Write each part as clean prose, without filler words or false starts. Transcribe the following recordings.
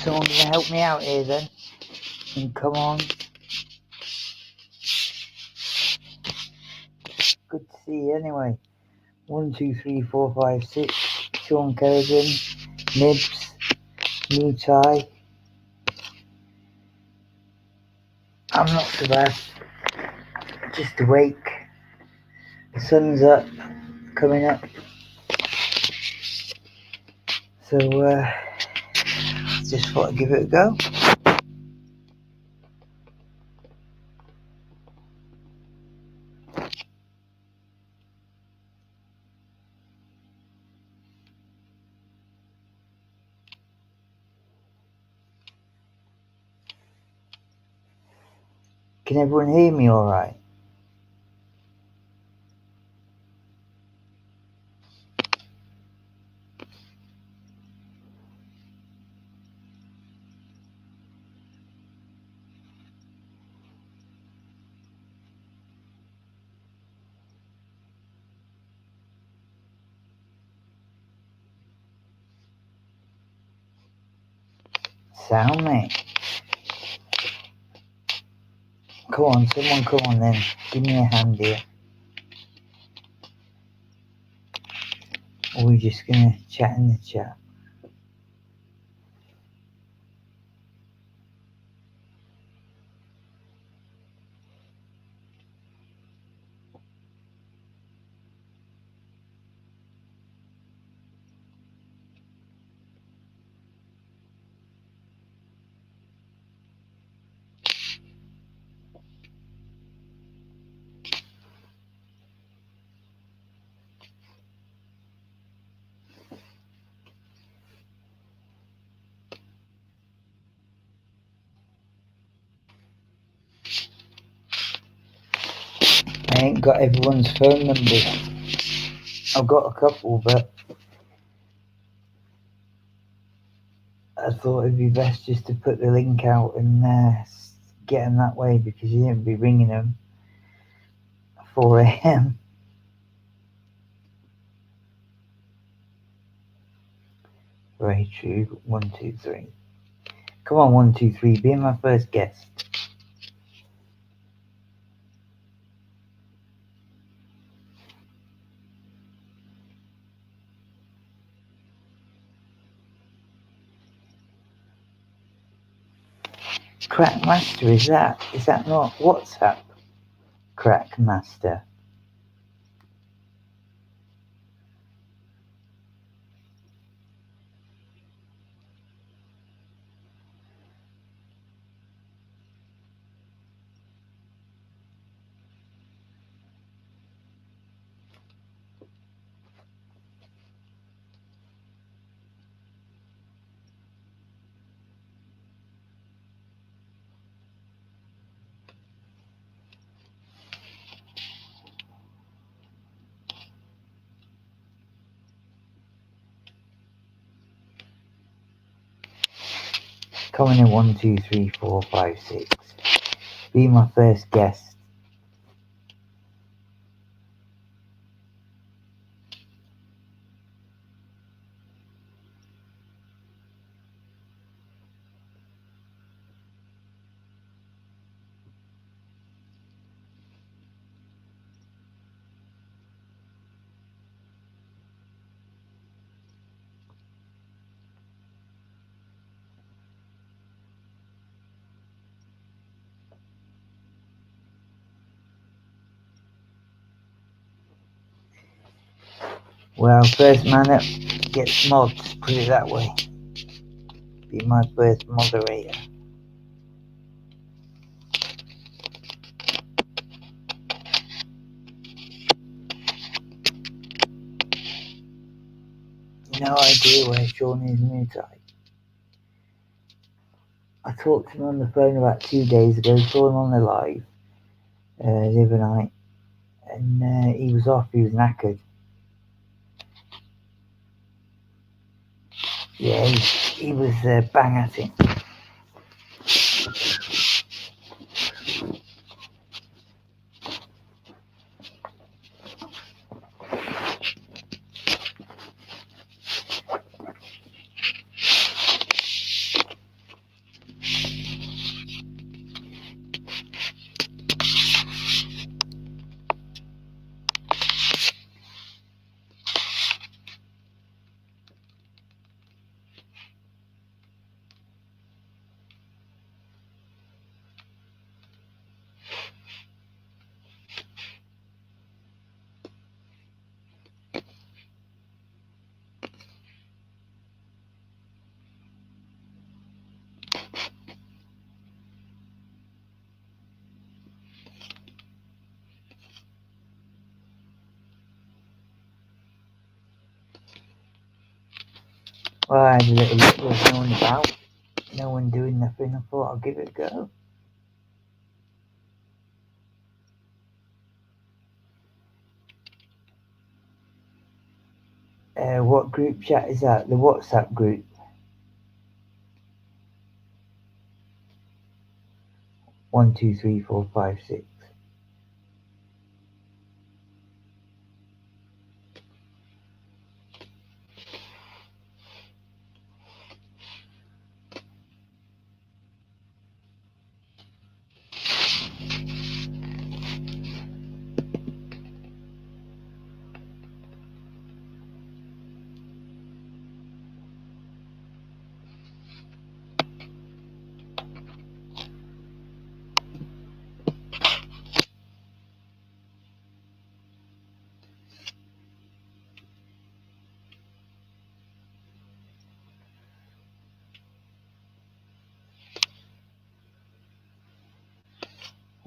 Someone gonna help me out here then? And come on. Good to see you anyway. 1, 2, 3, 4, 5, 6. Sean Kerrigan, Nibs, Mutai. I'm not so bad. Just awake. The sun's up, coming up. So just thought I'd give it a go. Can everyone hear me alright? Sound, mate. Come on, someone come on then. Give me a hand here. Or we're just gonna chat in the chat. I ain't got everyone's phone numbers. I've got a couple, but I thought it'd be best just to put the link out and get them that way, because you didn't be ringing them at 4 a.m. Very true. 1, 2, 3. Come on, 1, 2, 3. Be my first guest. Crack Master, is that not WhatsApp? Crack Master. Coming in 1, 2, 3, 4, 5, 6. Be my first guest. Well, first man up gets mods, put it that way. Be my first moderator. No idea where Sean is Mutai. I talked to him on the phone about 2 days ago, saw him on the live the other night, and he was off, he was knackered. Yeah, he was bang at it. Well, I had a little look, there was no one about, no one doing nothing. I thought I'll give it a go. What group chat is that? The WhatsApp group? 1, 2, 3, 4, 5, 6.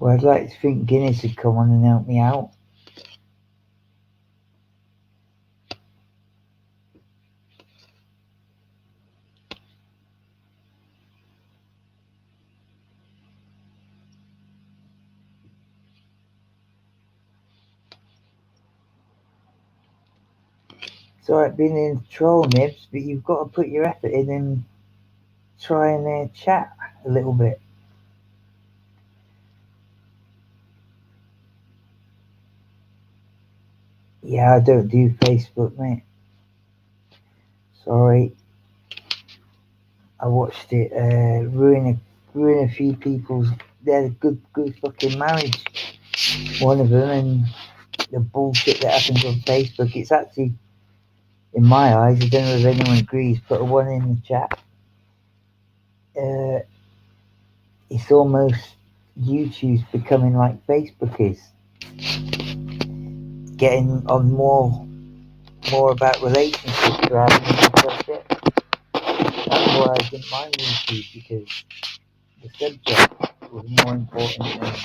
Well, I'd like to think Guinness would come on and help me out. It's alright being in troll, Nibs, but you've got to put your effort in and try and chat a little bit. Yeah, I don't do Facebook, mate. Sorry. I watched it ruin a few people's. They had a good fucking marriage. One of them, and the bullshit that happens on Facebook. It's actually, in my eyes, I don't know if anyone agrees. Put a one in the chat. It's almost YouTube's becoming like Facebook is, getting on more about relationships rather than the subject. That's why I didn't mind YouTube, because the subject was more important than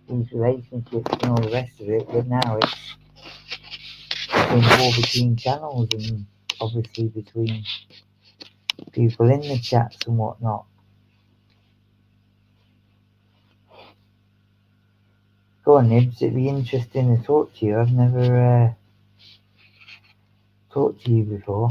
these relationships and all the rest of it. But now it's been war between channels and obviously between people in the chats and whatnot. Go on, Nibs, it'd be interesting to talk to you. I've never talked to you before.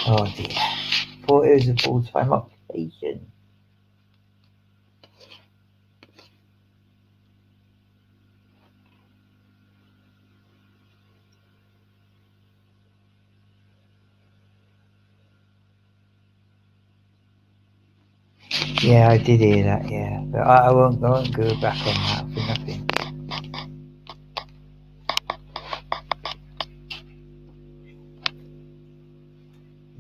Oh dear. Thought it was a full-time occupation. Yeah, I did hear that, yeah. But I won't go back on that for nothing.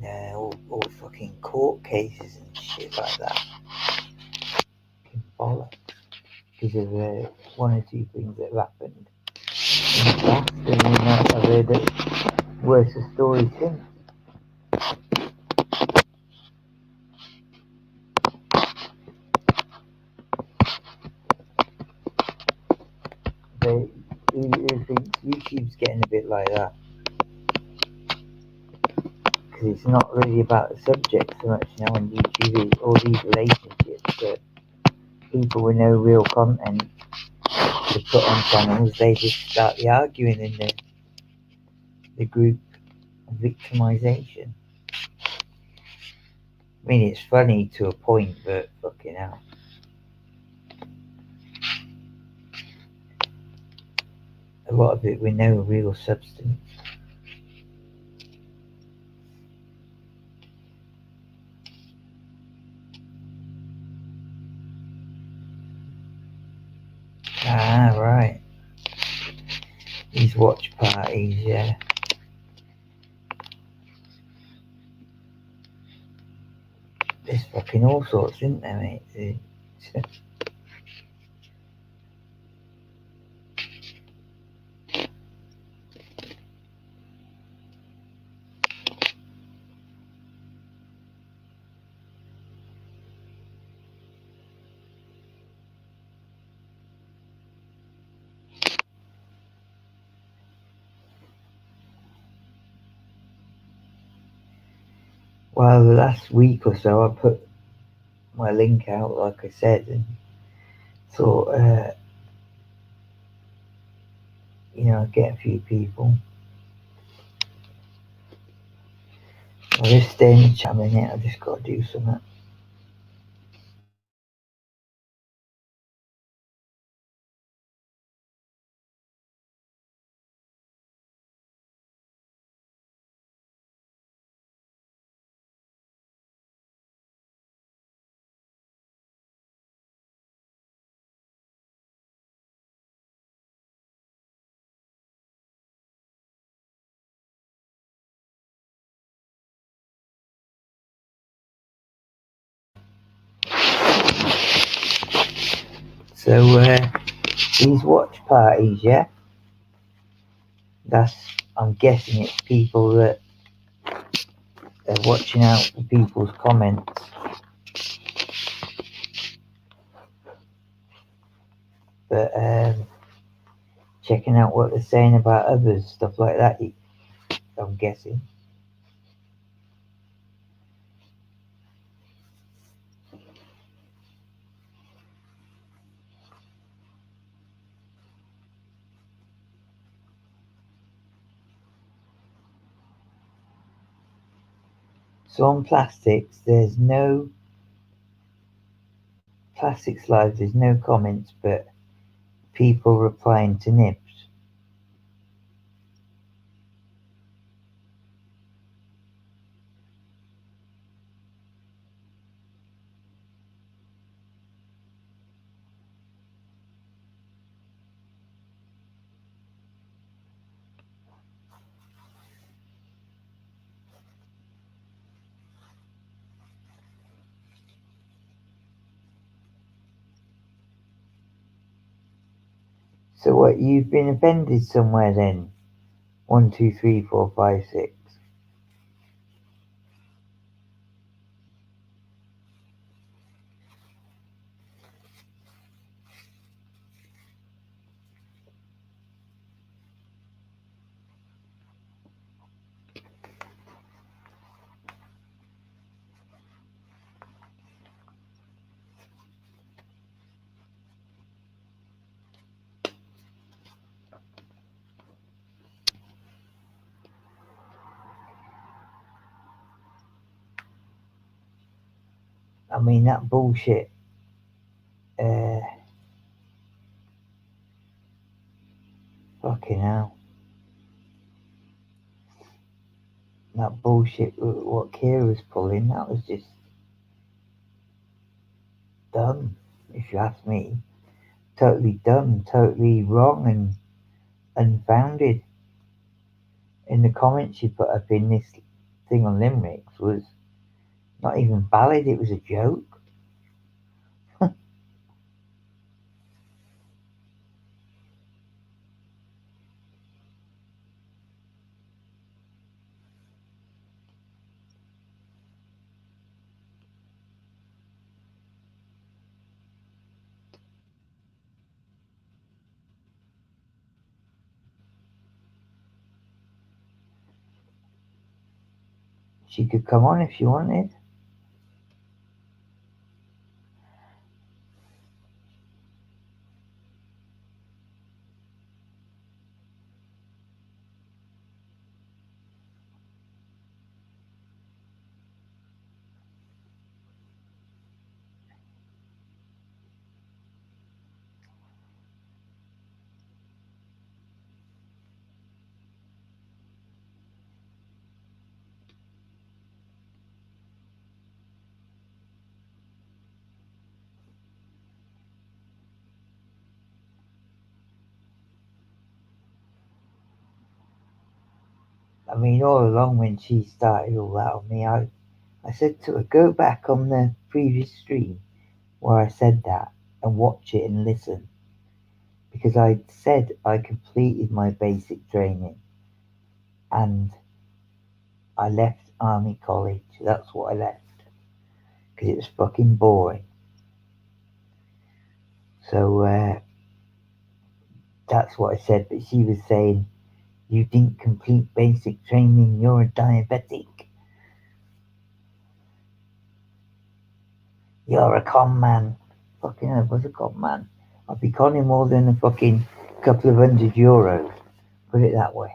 Yeah, all fucking court cases and shit like that. Fucking bollocks. Because of one or two things that have happened in the past, and I've heard a worse story since. Who thinks YouTube's getting a bit like that? Because it's not really about the subject so much now on YouTube. It's all these relationships that people with no real content to put on channels, they just start the arguing in the group of victimization. I mean, it's funny to a point, but fucking hell. A lot of it with no real substance. Ah, right. These watch parties, yeah. There's fucking all sorts, isn't there, mate? Well, the last week or so, I put my link out, like I said, and thought, I'd get a few people. I'll just stay in the chat a minute. I just got to do something. So, these watch parties, yeah? That's I'm guessing it's people that are watching out for people's comments, but checking out what they're saying about others, stuff like that. I'm guessing. So on plastics, there's no plastics live. There's no comments, but people replying to Nibs. So what? You've been offended somewhere then? 1, 2, 3, 4, 5, 6. I mean that bullshit. Fucking hell. That bullshit. What Kira was pulling. That was just dumb, if you ask me. Totally dumb, totally wrong and unfounded. In the comments she put up in this thing on limericks was not even valid. It was a joke. She could come on if she wanted. I mean, all along when she started all that on me, I said to her, go back on the previous stream where I said that and watch it and listen. Because I said I completed my basic training and I left Army College. That's what I left. Because it was fucking boring. So that's what I said. But she was saying, you didn't complete basic training, you're a diabetic. You're a con man. Fucking hell, I was a con man. I'd be conning more than a fucking couple of €100. Put it that way.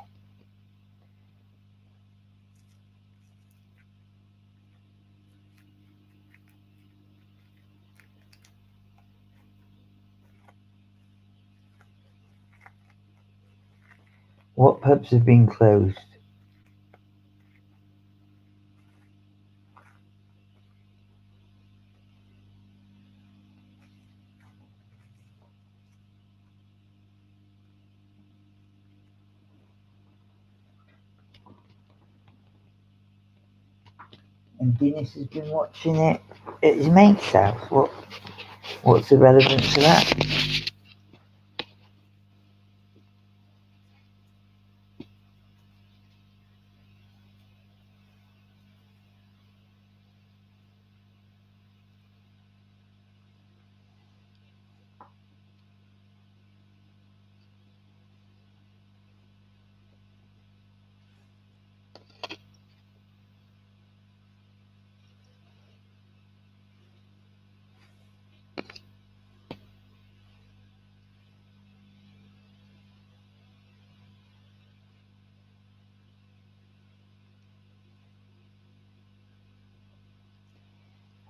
What pubs have been closed? And Guinness has been watching it at his mate's house. What's the relevance to that?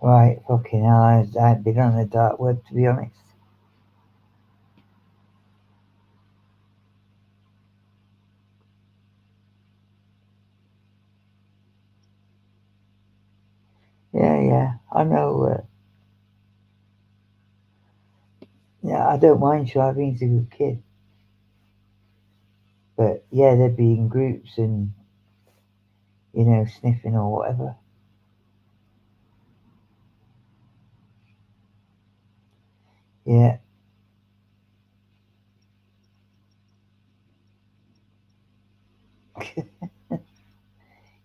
Right, fucking hell, I ain't been on the dark web to be honest. Yeah, yeah, I know. Yeah, I don't mind Charlene's a good kid. But yeah, they'd be in groups and, sniffing or whatever. Yeah,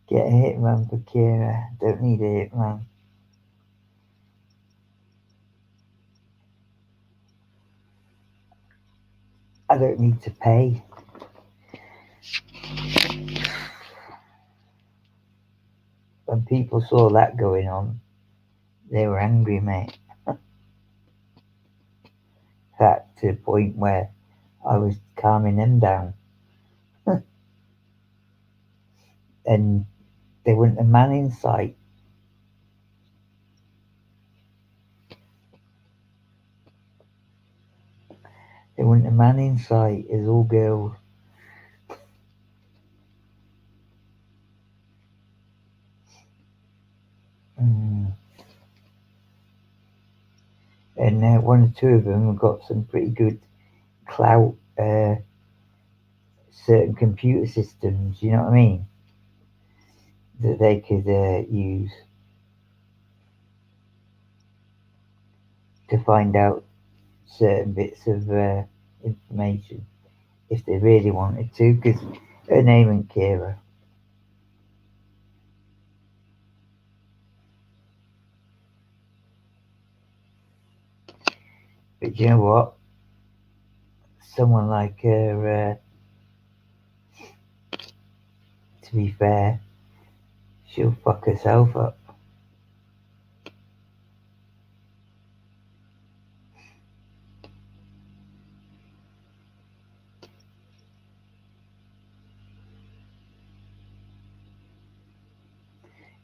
get a hitman for Kira. Don't need a hitman. I don't need to pay. When people saw that going on, they were angry, mate. That to the point where I was calming them down. And there wasn't a man in sight. There wasn't a man in sight. It was all girls. Mm. And one or two of them have got some pretty good clout, certain computer systems, you know what I mean? That they could use to find out certain bits of information if they really wanted to, because her name ain't Kira. But you know what? Someone like her, to be fair, she'll fuck herself up.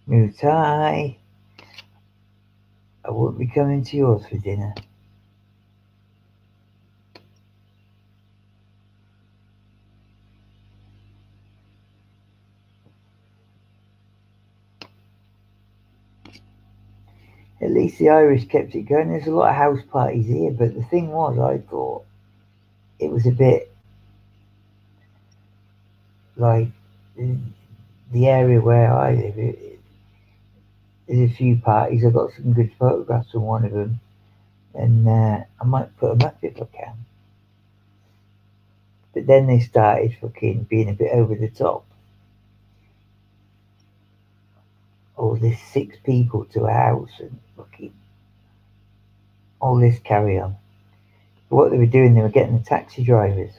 Mutai, I won't be coming to yours for dinner. At least the Irish kept it going. There's a lot of house parties here, but the thing was, I thought it was a bit like the area where I live. There's a few parties. I've got some good photographs from one of them, and I might put them up if I can. But then they started fucking being a bit over the top. Oh, there's 6 people to a house and fucking all this carry on. But what they were doing, they were getting the taxi drivers,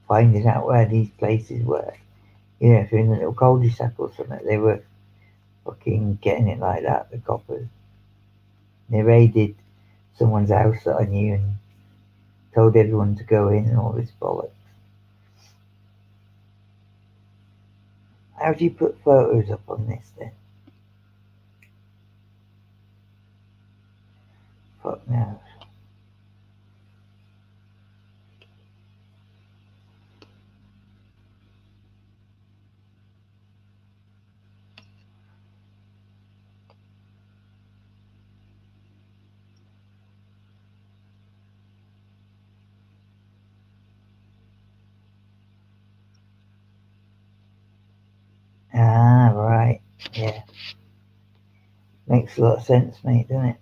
finding out where these places were. If you're in a little cul-de-sac or something, they were fucking getting it like that, the coppers. They raided someone's house that I knew and told everyone to go in and all this bollocks. How do you put photos up on this then? Fuck knows. Ah, right. Yeah. Makes a lot of sense, mate, doesn't it?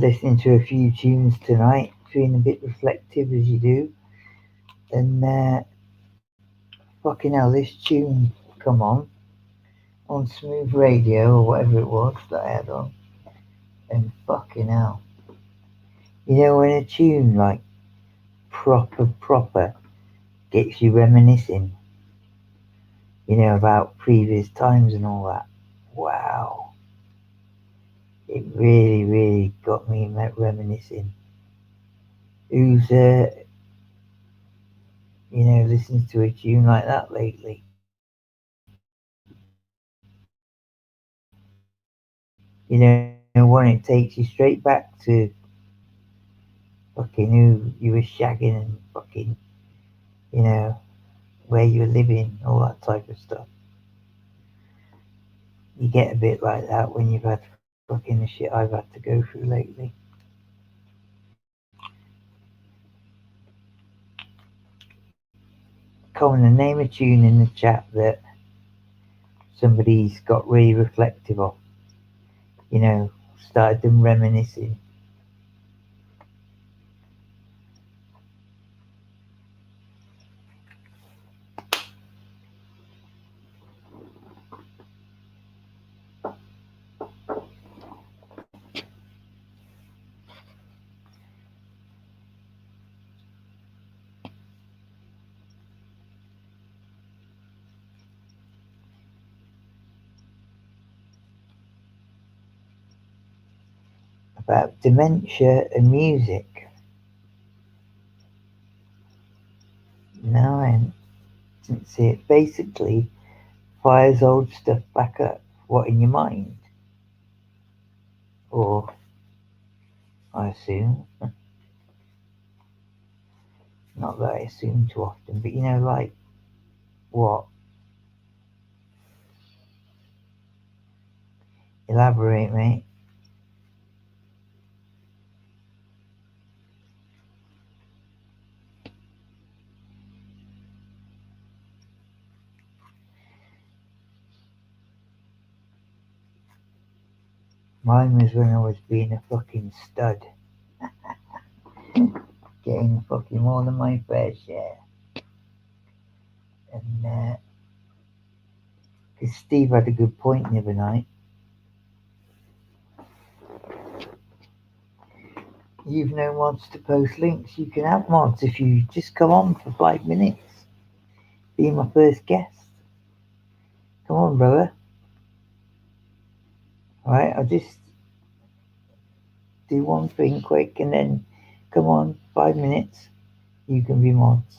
listening to a few tunes tonight, feeling a bit reflective as you do. And fucking hell, this tune come on smooth radio or whatever it was that I had on, and fucking hell, you know when a tune like proper gets you reminiscing, about previous times and all that. Wow, it really got me reminiscing. Who's listens to a tune like that lately? When it takes you straight back to fucking who you were shagging and fucking, you know, where you were living, all that type of stuff. You get a bit like that when you've had fucking the shit I've had to go through lately. Colin, name a tune in the chat that somebody's got really reflective of, you know, started them reminiscing. About dementia and music. No, I didn't see it. Basically, fires old stuff back up. What, in your mind? Or, I assume, not that I assume too often, but like what? Elaborate, mate. Mine was when I was being a fucking stud, getting fucking more than my fair share. And, because Steve had a good point the other night. You've no mods to post links. You can have mods if you just come on for 5 minutes. Be my first guest. Come on, brother. Alright, I'll just do one thing quick and then come on, 5 minutes. You can be mods.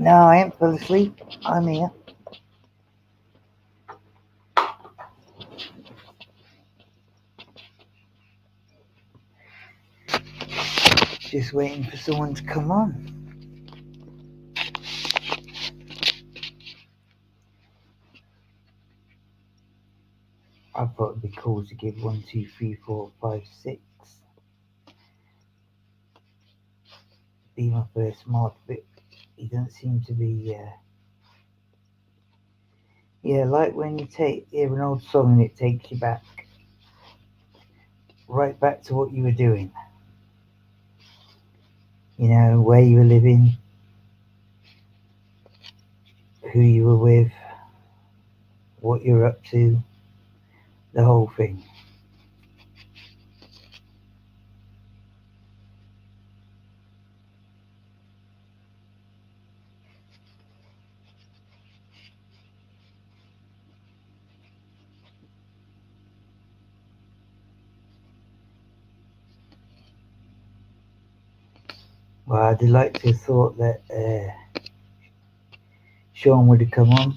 No, I ain't fell asleep. I'm here. Just waiting for someone to come on. I thought it'd be cool to give 1, 2, 3, 4, 5, 6 be my first mod, but he doesn't seem to be. Yeah, like when you hear an old song and it takes you back, right back to what you were doing. You know, where you were living, who you were with, what you're up to, the whole thing. Well, I'd like to have thought that Sean would have come on.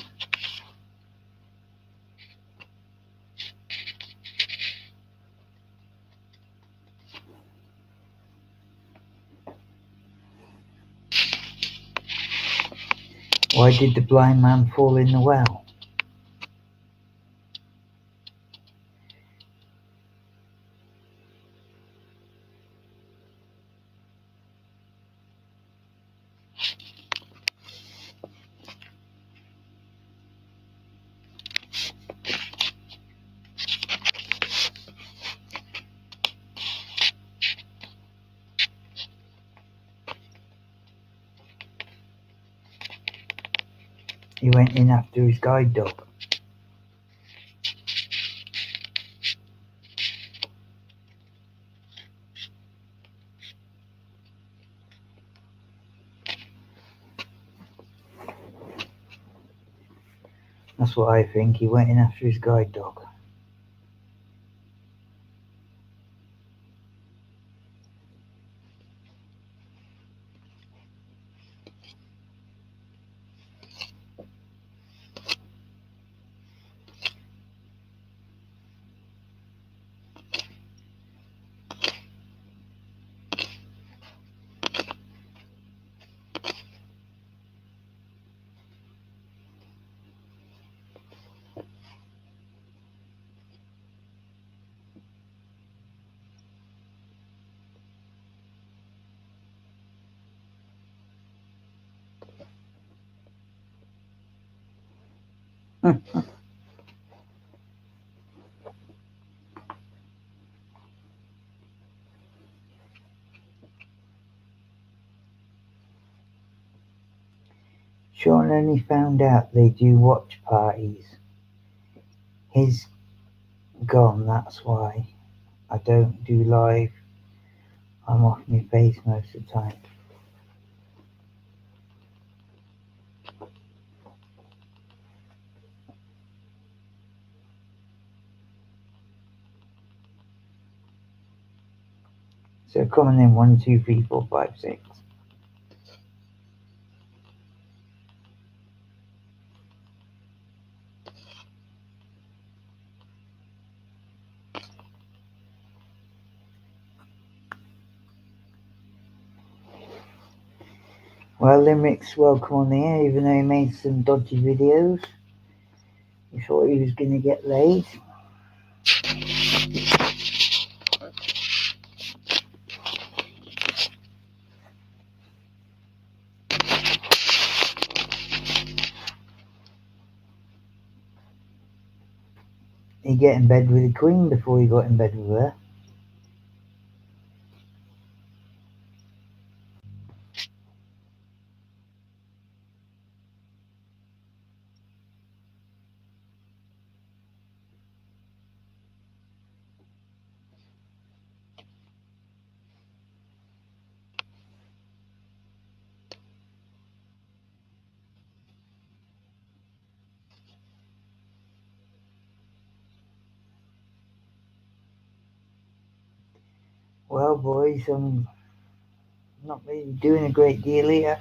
Why did the blind man fall in the well? He went in after his guide dog. That's what I think. He went in after his guide dog. Sean only found out they do watch parties. His gone, that's why. I don't do live. I'm off my face most of the time. So coming in 1, 2, 3, 4, 5, 6. Well, Limerick's welcome on the air, even though he made some dodgy videos. He thought he was going to get laid. He'd get in bed with the Queen before he got in bed with her. Well, boys, I'm not really doing a great deal here.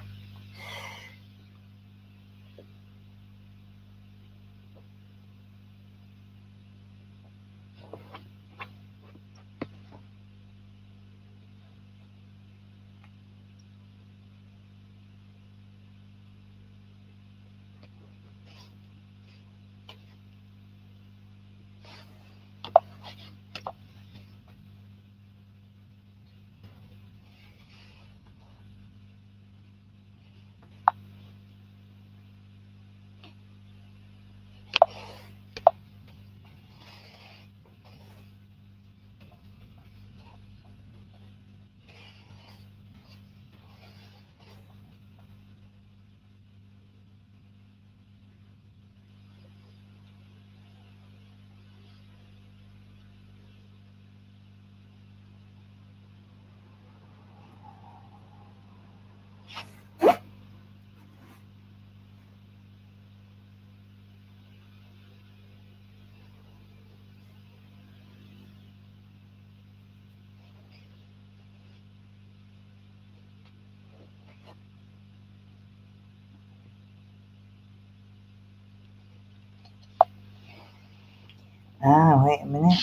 Wait a minute.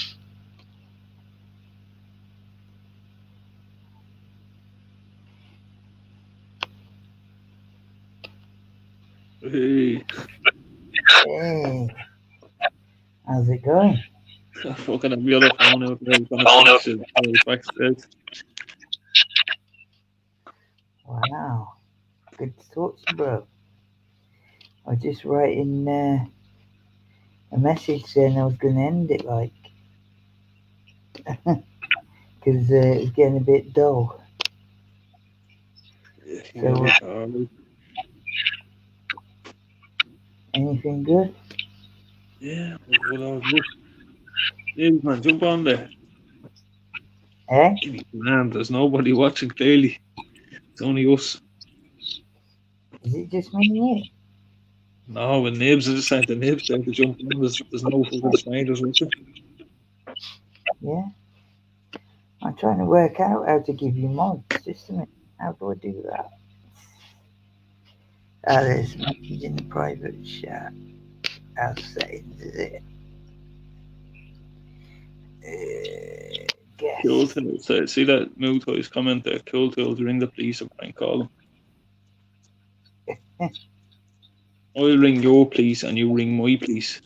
Hey, Hey, how's it going? I fucking have the other phone out there. I was gonna text it. I was backstage. Wow, good to talk to you, bro. I was just writing a message saying I was going to end it, like, because it was getting a bit dull. Yeah, So, we are. anything good? Yeah, well, I was look. Yeah, man, jump on there. Eh? Man, there's nobody watching clearly. It's only us. Is it just me and you? No, when Nibs, I just saying to Nibs there to jump on. There's no fucking strangers watching. Yeah. I'm trying to work out how to give you mods. Just a minute. How do I do that? There's message in the private chat. How settings is it? Guess. Cooltools. See that Mutoy's comment there? Cooltools, ring the police and prank call them. I'll ring your police and you ring my police.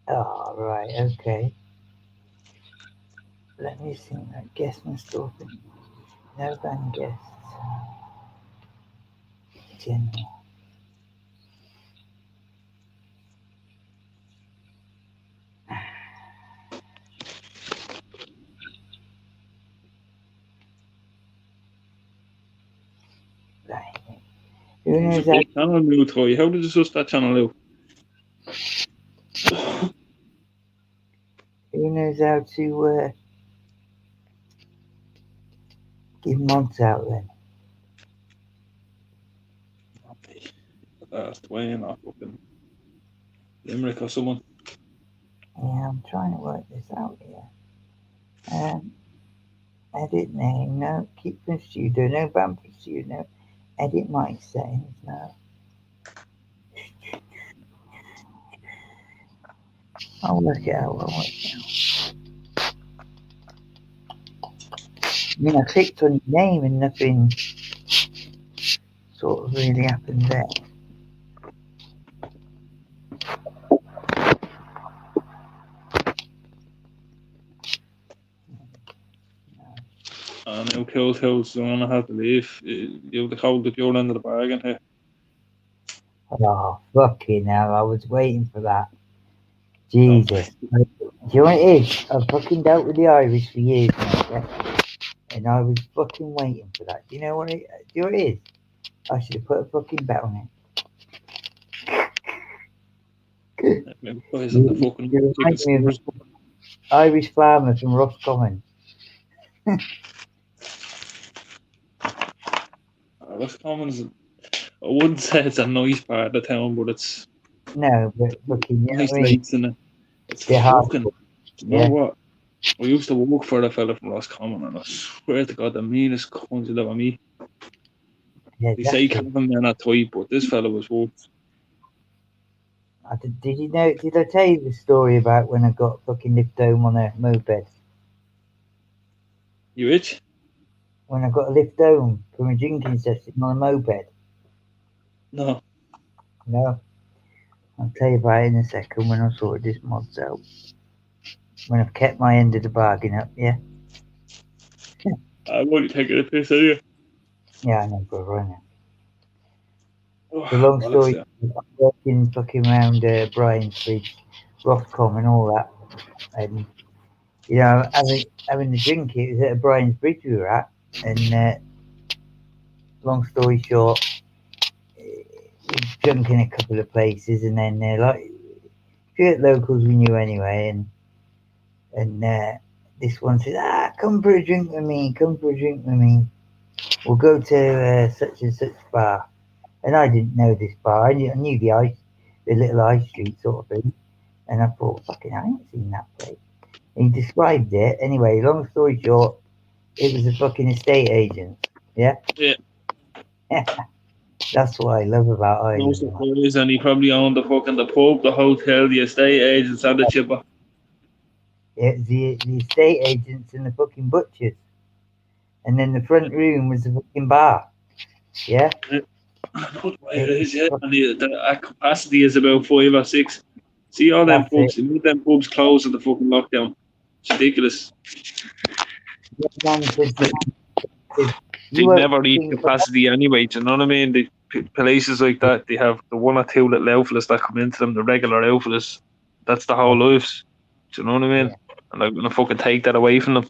Oh, right. Okay. Let me see. Guess my stuff. No van guests. General. Right. Who It's a knows how? good channel, Mutoy. How did you suss that channel out? Who knows how to give mods out then? That's Dwayne or fucking Limerick or someone. Yeah, I'm trying to work this out here. Edit name, no. Keep from studio, no. Ban from studio, no. Edit my settings, no. I'll work it out. I mean, I clicked on your name and nothing sort of really happened there. And now Cooltools, I'm gonna have to leave. You've the hold at your end of the bargain here. Oh, fucking hell. I was waiting for that. No, Jesus. Do you know what it is? I've fucking dealt with the Irish for years now, yeah? And I was fucking waiting for that. Do you know what it is? I should have put a fucking bet on it. maybe guys at the You fucking you chicken remind me of stores. an Irish farmer from Roscommon. West Commons, I wouldn't say it's a nice part of the town, but it's No, but fucking, you know nice what I mean? lights in it. It's They're fucking. hardcore. You know Yeah, what? I used to work for a fella from Roscommon, and I swear to God, the meanest cunt you'll ever meet. yeah, They say exactly. Cavan men are tight, but this fella was worse. Did you know? Did I tell you the story about when I got fucking lift home on a moped? You itch? When I got a lift home from a drinking session on a moped? No. No, I'll tell you about it in a second when I sorted this mods out. When I've kept my end of the bargain up, yeah? I won't take it a piss of you. Yeah, I know, brother, I know. Oh, The long bollocks, story, yeah. I'm working fucking around Brian's Bridge, Roscommon and all that. And, you know, having the drink, it was at a Brian's Bridge we were at. And long story short, we drunk in a couple of places. And then, like, a few locals we knew anyway. And this one says, come for a drink with me, come for a drink with me. We'll go to such and such bar. And I didn't know this bar. I knew the little high street sort of thing. And I thought, fucking, I ain't seen that place. And he described it. Anyway, long story short, it was a fucking estate agent. Yeah? Yeah, That's what I love about no Ireland. surprise, and he probably owned the fucking the pub, the hotel, the estate agents, and the chipper. It's the estate agents and the fucking butchers. And then the front room was the fucking bar. Yeah? Yeah. What way it It was is, yeah. And fucking, our capacity is about 5 or 6. See all them that's it. pubs, them pubs closed in the fucking lockdown. It's ridiculous. The man said to me, said, They you won't never reach fucking come up. capacity anyway. Do you know what I mean? The places like that, they have the one or two little outfits that come into them, the regular outfits. That's the whole That's, lives. Do you know what I mean? yeah. And I'm gonna fucking take that away from them.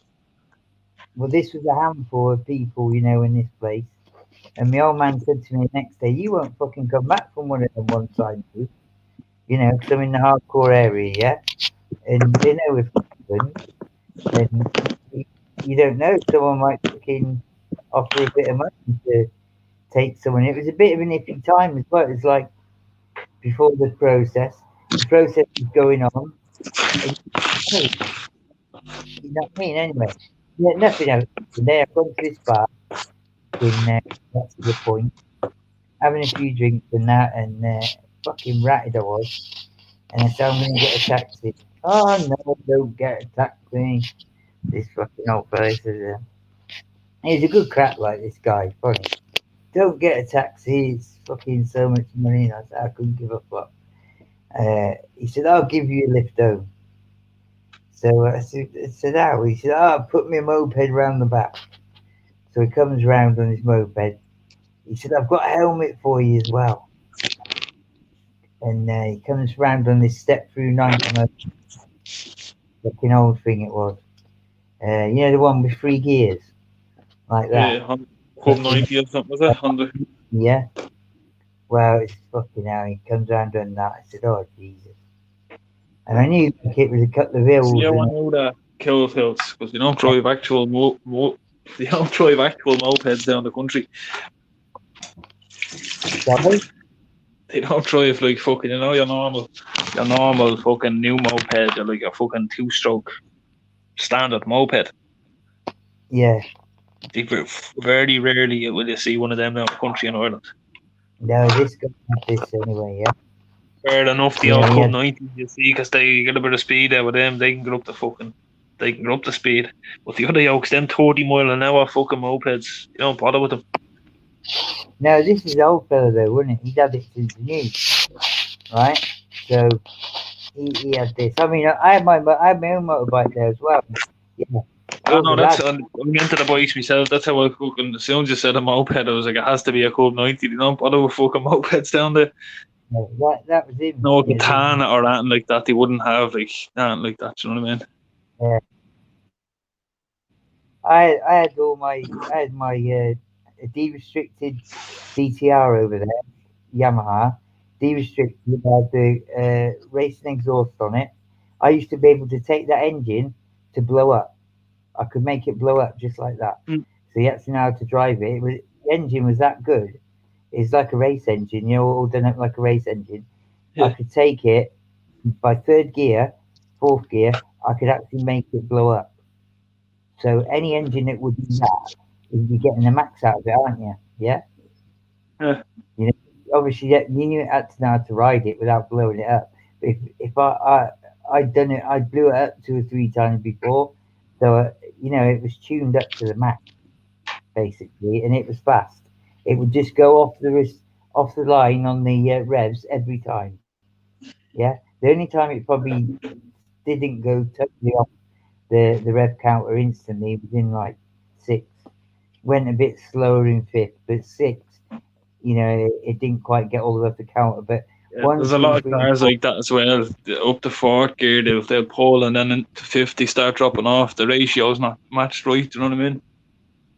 Well, this was a handful of people, you know, in this place. And my old man said to me the next day, you won't fucking come back from one of them one side booths, you know, 'cause I'm in the hardcore area, yeah? And they know if it happens, then you, you don't know. Someone might fucking offer a bit of money to take someone. It was a bit of an iffy time as well. It's like before the process. The process was going on. And, oh, you know what I mean? Anyway, yeah, nothing else. And there, I've gone to this bar in, that's the point, having a few drinks and that, and fucking ratted I was. And I said, I'm going to get a taxi. Oh, no, don't get a taxi. This fucking old fella says, he's a good crap, like this guy, funny. Don't get a taxi, it's fucking so much money. And I said, I couldn't give a fuck. He said, I'll give you a lift home. So I said, how? He said, oh, put me a moped round the back. So he comes round on his moped. He said, I've got a helmet for you as well. And he comes round on this step through 90 moped, fucking old thing it was. You know, the one with three gears, like that. Yeah, Hub Fucking, 90 or something, was it? 100. yeah. Well, it's fucking hell. He comes round on that. I said, oh, Jesus. And I knew like, it was a couple of See, hills I and want to know that Cooltools because they don't drive actual they don't drive actual mopeds down the country. sorry. They don't drive like fucking, your normal fucking new moped or like a fucking two-stroke standard moped. Yeah. They very rarely will you see one of them down the country in Ireland. No, this guy had this anyway, yeah. Fair enough, the Yeah, old he Cub had, 90 you see, because they get a bit of speed there with them, they can get up the fucking, they can get up the speed. But the other yokes, them 30 mile an hour fucking mopeds, you don't bother with them. no, this is the old fella though, wasn't it? He'd had it since new, right? So he had this. I mean, I had my own motorbike there as well. Yeah, I all know the that's lads. I'm into the bikes myself. That's how I fucking. As soon as you said a moped, I was like, it has to be a Cub 90. They don't bother with fucking mopeds down there. That was him. No Yeah, katana or anything like that. They wouldn't have like anything like that. You know what I mean? yeah. I had I had my de-restricted DTR over there, Yamaha, de-restricted. It had the racing exhaust on it. I used to be able to take that engine to blow up. I could make it blow up just like that. Mm. So you actually know how to drive it. The engine was that good. It's like a race engine, you know, all done up like a race engine. I Yeah, could take it by third gear, fourth gear. I could actually make it blow up. So any engine that would do that, you're getting the max out of it, aren't you? Yeah. yeah, You know, obviously, yeah, you knew had to know how to ride it without blowing it up. But if I'd done it, I blew it up 2 or 3 times before, so you know it was tuned up to the max basically, and it was fast. It would just go off the line on the revs every time. Yeah, the only time it probably didn't go totally off the rev counter instantly was in like six. Went a bit slower in fifth, but six, you know, it didn't quite get all the way up the counter. But yeah. one, There's a two, lot of three, and cars four, like that as well. Up to fourth gear, they'll pull, and then into fifth they start dropping off. The ratio's not matched right. You know what I mean?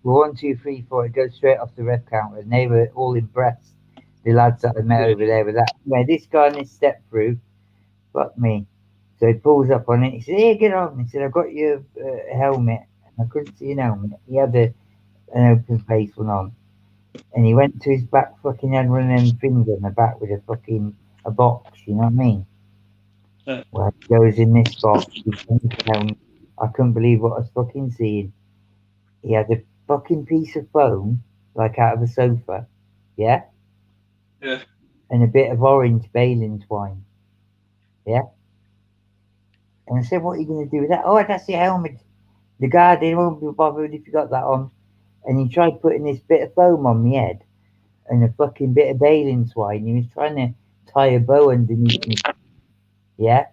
well, 1, 2, 3, 4, it goes straight off the rev counter. And they were all impressed, the lads that I met Yeah, over there with that. Yeah, this guy on this step through, fuck me. So he pulls up on it. He said, "Here, get on." He said, "I've got your helmet." And I couldn't see an helmet. He had an open face one on. And he went to his back fucking had one of them things on the back with a fucking a box, you know what I mean? yeah, Well, he goes in this box. I couldn't believe what I was fucking seeing. He had a fucking piece of foam, like out of a sofa, yeah, yeah. and a bit of orange baling twine, yeah, And I said, what are you going to do with that? Oh, that's your helmet. The guardian won't be bothered if you got that on. And he tried putting this bit of foam on my head and a fucking bit of baling twine. He was trying to tie a bow underneath me. Yeah,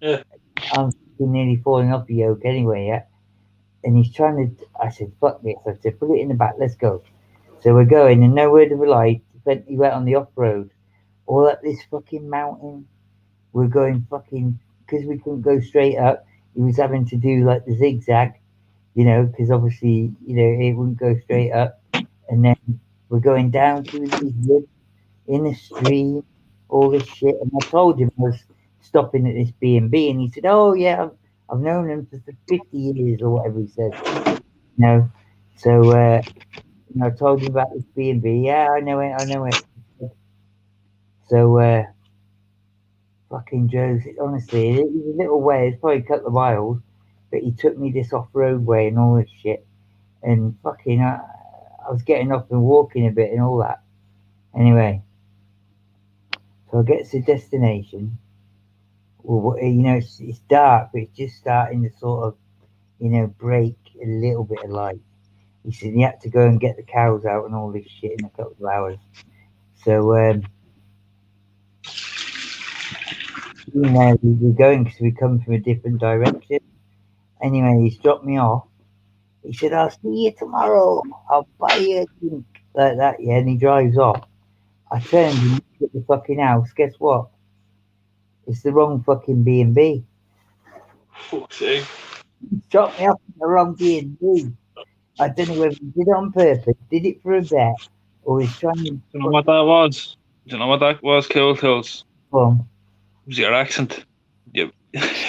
Yeah. I'm fucking nearly falling off the yoke anyway. Yeah, and he's trying to. I said, fuck this. I said, put it in the back. Let's go. So we're going, and no word of a lie. He went on the off road, all up this fucking mountain. We're going fucking because we couldn't go straight up. He was having to do like the zigzag, because obviously, it wouldn't go straight up. And then we're going down through these woods in a stream, all this shit. And I told him I was stopping at this B&B, and he said, "Oh yeah, I've known him for 50 years or whatever he said." You know, so I told him about this B&B. Yeah, I know it. I know it. So fucking Joe's. Honestly, it was a little way. It's probably a couple of miles, but he took me this off-road way and all this shit. And fucking, I was getting off and walking a bit and all that. Anyway, so I get to the destination. Well, it's dark, but it's just starting to sort of, break a little bit of light. He said he had to go and get the cows out and all this shit in a couple of hours. So, we're going because we come from a different direction. Anyway, he's dropped me off. He said, "I'll see you tomorrow. I'll buy you a drink." Like that, yeah. And he drives off. I turned and looked at the fucking house. Guess what? It's the wrong fucking B&B. Fuck's sake. Dropped me off at the wrong B&B. I don't know whether he did it on purpose, did it for a bet, or he's trying to Do you know what that was? Do you know what that was, Cooltools? fun. It was your accent. You,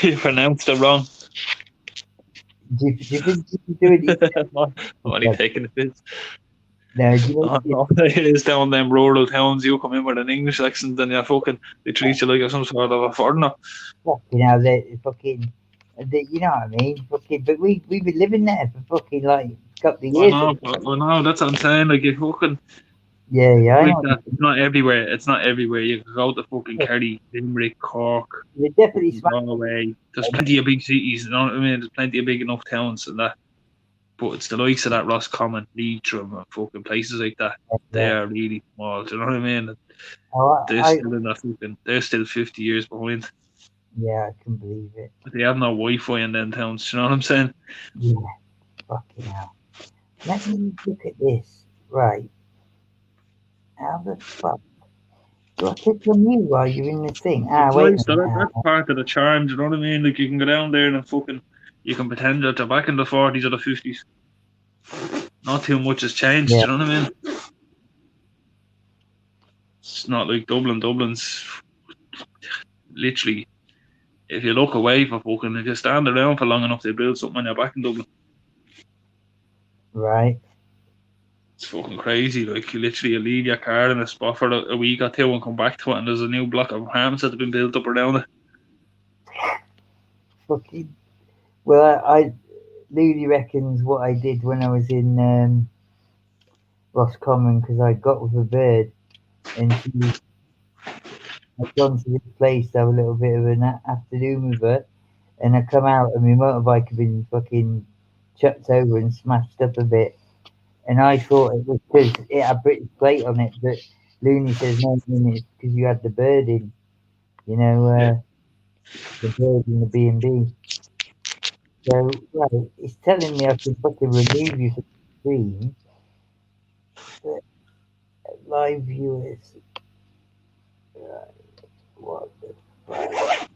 you pronounced it wrong. Do you think he's doing it? I'm only taking the piss. No, do you know? No, it is down them rural towns. You come in with an English accent, and they treat you like you're some sort of a foreigner. Fucking hell, they fucking, you know what I mean? Fucking, but we've been living there for fucking like a couple of years. I know, that's what I'm saying. Like you fucking Yeah, yeah, I like know. that. It's not everywhere. It's not everywhere. You can go to fucking Kerry, Limerick, Cork, They definitely fucking smack Galway. There's plenty of big cities. You know what I mean? There's plenty of big enough towns and that. But it's the likes of that Roscommon, Leitrim, and fucking places like that. They yeah. are really small. Do you know what I mean? Oh, They're still in that fucking. They're still 50 years behind. yeah, I can believe it. They have no Wi-Fi in them towns. Do you know what I'm saying? Yeah, fucking hell. Let me look at this. Right. How the fuck? Do I click on you while you're in the thing? It's Wait nice. a minute. That's part of the charm. Do you know what I mean? Like you can go down there and fucking. You can pretend that they're back in the 40s or the 50s. Not too much has changed. Yeah, Do you know what I mean? It's not like Dublin. Dublin's literally. If you look away for fucking, if you stand around for long enough, they build something on your back in Dublin. right. It's fucking crazy. Like you leave your car in a spot for a week or two and come back to it, and there's a new block of apartments that have been built up around it. Fucking. Well, Lily reckons what I did when I was in Roscommon because I got with a bird and I'd gone to this place to have a little bit of an afternoon with her, and I come out and my motorbike had been fucking chucked over and smashed up a bit. And I thought it was because it had British plate on it, but Looney says no, it's because you had the bird in, you know, Yeah. the bird in the B&B. So, right, it's telling me I can fucking remove you from the screen, but live viewers, what the fuck?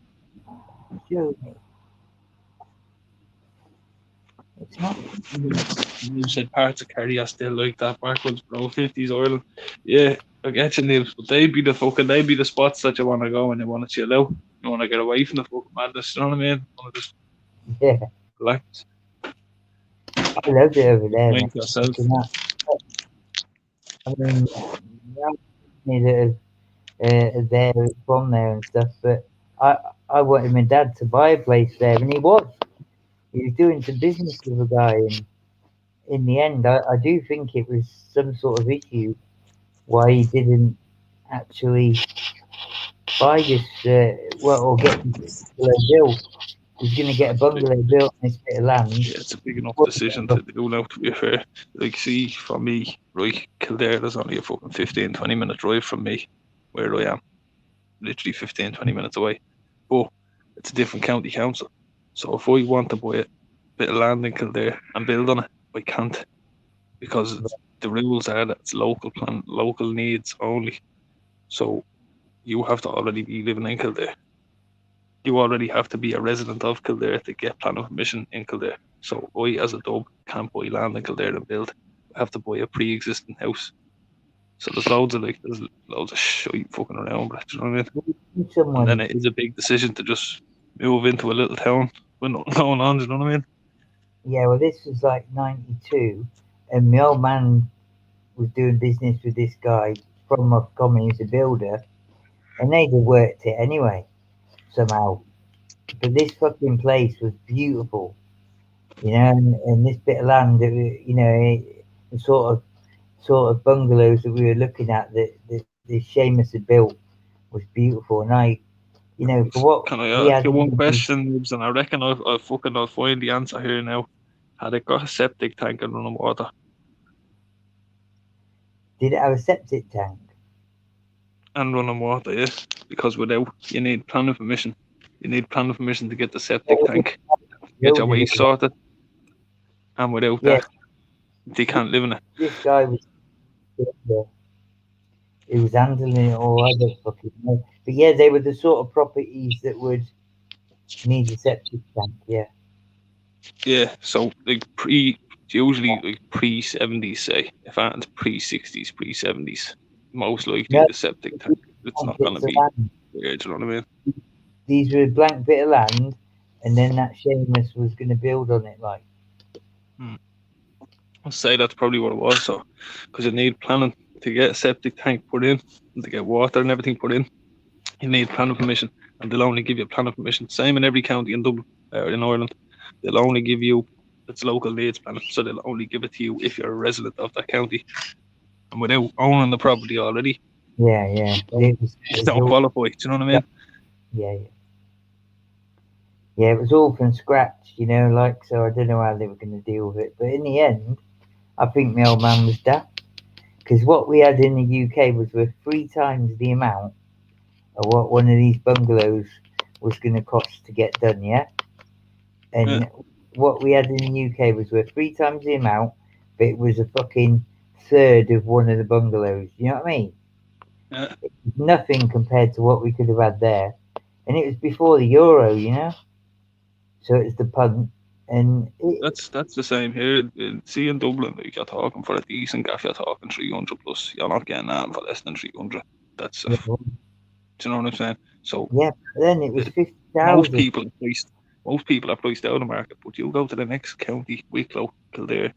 Show me. It's not. You said parts of Kerry are still like that backwards, bro. 50s Ireland. Yeah, I get you, Neil. But they'd be the spots that you want to go and you want to chill out. You want to get away from the fucking madness. You know what I mean? You want to just Yeah, relax, I loved it over there, man. mind yourself. Fucking hell. I mean, yeah, that there from there and stuff, but I I wanted my dad to buy a place there, and he was doing some business with a guy, and in the end, I do think it was some sort of issue why he didn't actually buy this, or get this particular deal. was going to get a bungalow built on this bit of land. Yeah, it's a big enough decision to do now, to be fair. Like, see, for me, right, Kildare is only a fucking 15, 20 minute drive from me, where I am. Literally 15, 20 minutes away. But it's a different county council. So if I want to buy a bit of land in Kildare and build on it, I can't, because the rules are that it's local plan, local needs only. So you have to already be living in Kildare. You already have to be a resident of Kildare to get planning permission in Kildare. So I, as a dub, can't buy land in Kildare and build. I have to buy a pre-existing house. So there's loads of shit fucking around, but you know what I mean? And then Someone, it is a big decision to just move into a little town with nothing going on, you know what I mean? yeah, well, this was like 92, and my old man was doing business with this guy from Montgomery as a builder, and they'd have worked it anyway, somehow. But this fucking place was beautiful, you know, and this bit of land, you know, the sort of bungalows that we were looking at that Seamus had built was beautiful, and you know, for what Can I we ask had you in one question, Nibs? And I reckon I'll find the answer here now. Had it got a septic tank and running water? did it have a septic tank? And running water, yeah. Because without, you need planning permission. You need planning permission to get the septic What we tank, get your building it, waste sorted, and without yeah, that, they can't live in it. this guy was he was handling it all. I don't fucking know, but yeah, they were the sort of properties that would need a septic tank. Yeah, Yeah, so like usually like pre 70s, say, if it's pre 60s, pre 70s, most likely no, the septic tank, it's blank not going to bits of be land. there, do you know what I mean? These were a blank bit of land, and then that Seamus was going to build on it. Like, Hmm. I'll say that's probably what it was. So, because you need planning to get a septic tank put in, and to get water and everything put in, you need planning permission, and they'll only give you planning permission. Same in every county in Dublin, in Ireland. They'll only give you it's local needs planning, so they'll only give it to you if you're a resident of that county. And without owning the property already, yeah, yeah, you it was don't all, qualify. Do you know what I mean? yeah, yeah, yeah, it was all from scratch. You know, like, so I don't know how they were going to deal with it, but in the end, I think my old man was daft because what we had in the UK was worth 3 times the amount of what one of these bungalows was going to cost to get done. Yeah, Yeah, and what we had in the UK was worth 3 times the amount, but it was a fucking third of one of the bungalows. You know what I mean? yeah. Nothing compared to what we could have had there, and it was before the euro. You know, so it's the punt, and That's the same here. See in Dublin, like you're talking for a decent gaff, you're talking 300 plus. You're not getting that for less than 300. That's do you know what I'm saying? So yeah. But then it was uh, fifty most thousand. people are priced, most people are priced out of the market. But you go to the next county, Wicklow, Kildare,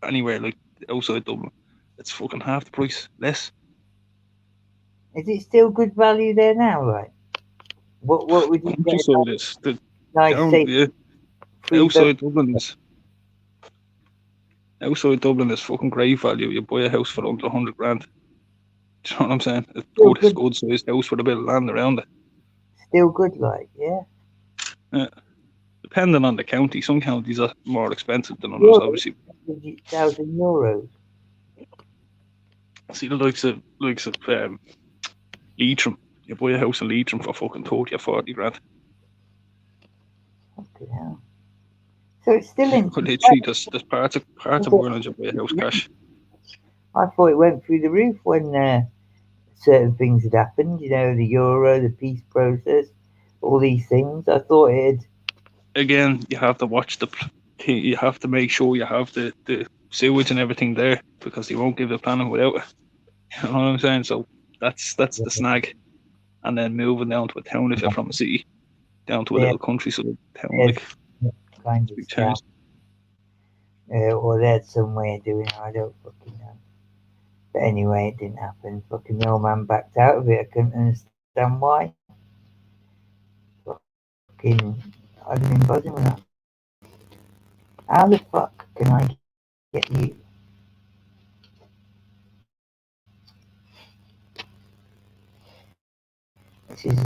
anywhere like outside Dublin, it's fucking half the price, less. Is it still good value there now? Like, what would you get a Countryside is the nice down, say yeah. three bed? Outside Dublin is outside Dublin is fucking great value. You buy a house for under 100 grand. Do you know what I'm saying? A Still good, good sized house with a bit of land around it. still good. Like, yeah. Yeah. Depending on the county, some counties are more expensive than others. Euros, Obviously, 100,000 euros. see the likes of Leitrim. You buy a house in Leitrim for fucking 30 or 40 grand. Fucking hell. So it's still in. But literally, there's parts of Ireland you buy a house cash. I thought it went through the roof when certain things had happened. You know, the euro, the peace process, all these things. I thought it. Again, you have to watch you have to make sure you have the sewage and everything there because they won't give the planning without it. You know what I'm saying? So that's the snag. And then moving down to a town if you're from a city, down to a There, little country sort of town, there's like kind it's a of big scam, change. or they had some way of doing it. I don't fucking know. But anyway, it didn't happen. Fucking the old man backed out of it. I couldn't understand why. Fucking, I didn't even buzz him enough. How the fuck can I get you? This is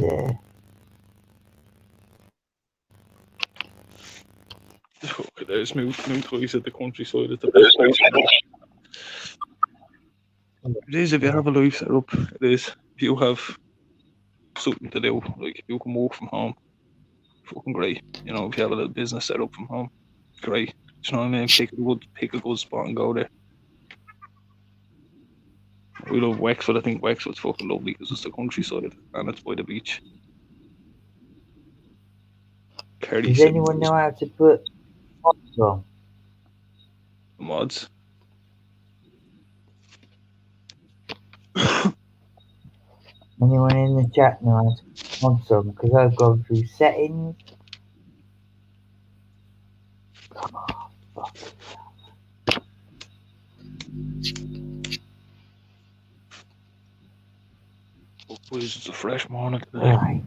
Okay, there's Moutoys at the countryside is the best place for that. It is if you Yeah. have a life set up. It is if you have something to do, like if you can work from home, fucking great. You know, if you have a little business set up from home, great. Do you know what I mean? Pick a good spot and go there. We love Wexford. I think Wexford's fucking lovely because it's the countryside and it's by the beach. Kerry Does said anyone know how to put mods on? mods. Anyone in the chat know how to put mods on? Because I've gone through settings. Fuck. Boys, it's a fresh morning today. Right.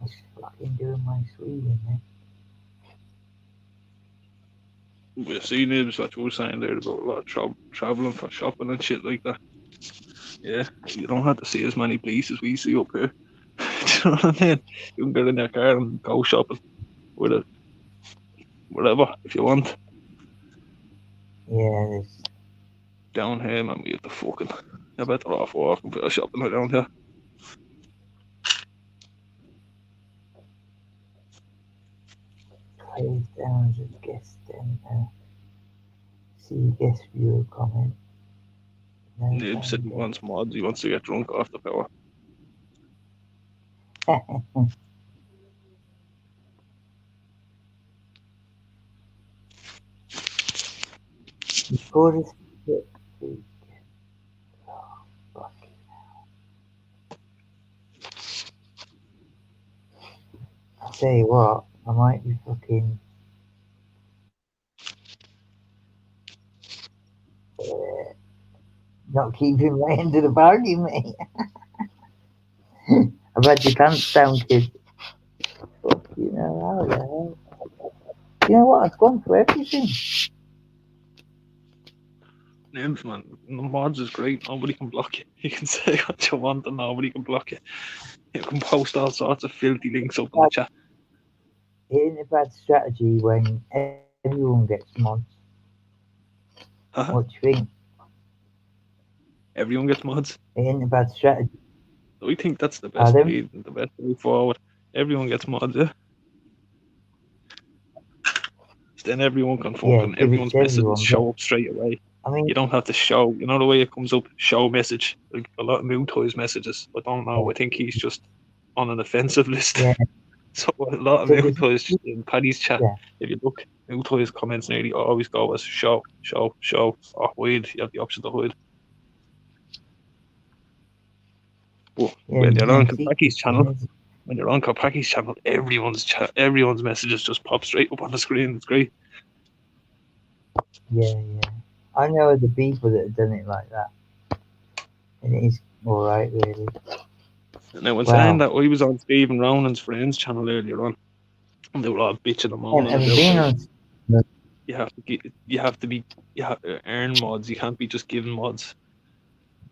It's fucking doing my sweeping We've seen it, what you were saying there about a lot of traveling for shopping and shit like that. Yeah, you don't have to see as many places we see up here. Do you know what I mean? You can get in your car and go shopping with it, whatever, if you want. Yeah, there's Down here, man, we have to fucking. You're better off walking for shopping around here. plays down as a guest and see guest viewer comment. No Nib said he found wants mods, he wants to get drunk off the power. it. Record a script. Oh, fuck. I'll tell you what, I might be fucking not keeping my end of the bargain, mate. I've had your pants down, kid. Fuck, you know, how the hell? You know what? I've gone for everything. Nibs, man, mods is great. Nobody can block you. You can say what you want and nobody can block you. You can post all sorts of filthy links up in the chat. It ain't a bad strategy when everyone gets mods. What do you think? Everyone gets mods. It ain't a bad strategy. We think that's the best Pardon? way, the best way forward. Everyone gets mods, yeah. Then everyone can Yeah, fucking give it everyone's to messages everyone. But show up straight away. I mean, You don't have to show. You know the way it comes up, show message. Like a lot of new toys messages. I don't know. yeah, I think he's just on an offensive list. yeah. So a lot of So new there's, toys in Paddy's chat. yeah, If you look, new toys comments nearly always go as show, show, show, or hide. You have the option to hide. But yeah. when There's you're no on secret Kopaki's channel, thing, is it? everyone's messages just pop straight up on the screen. It's great. Yeah, yeah. I know the people that have done it like that, and it is all right, really. And now, when saying Wow. that, I was on Stephen Ronan's friends channel earlier on, and they were all bitching and moaning Have you about been how on? you have to get, you have to earn mods. You can't be just given mods.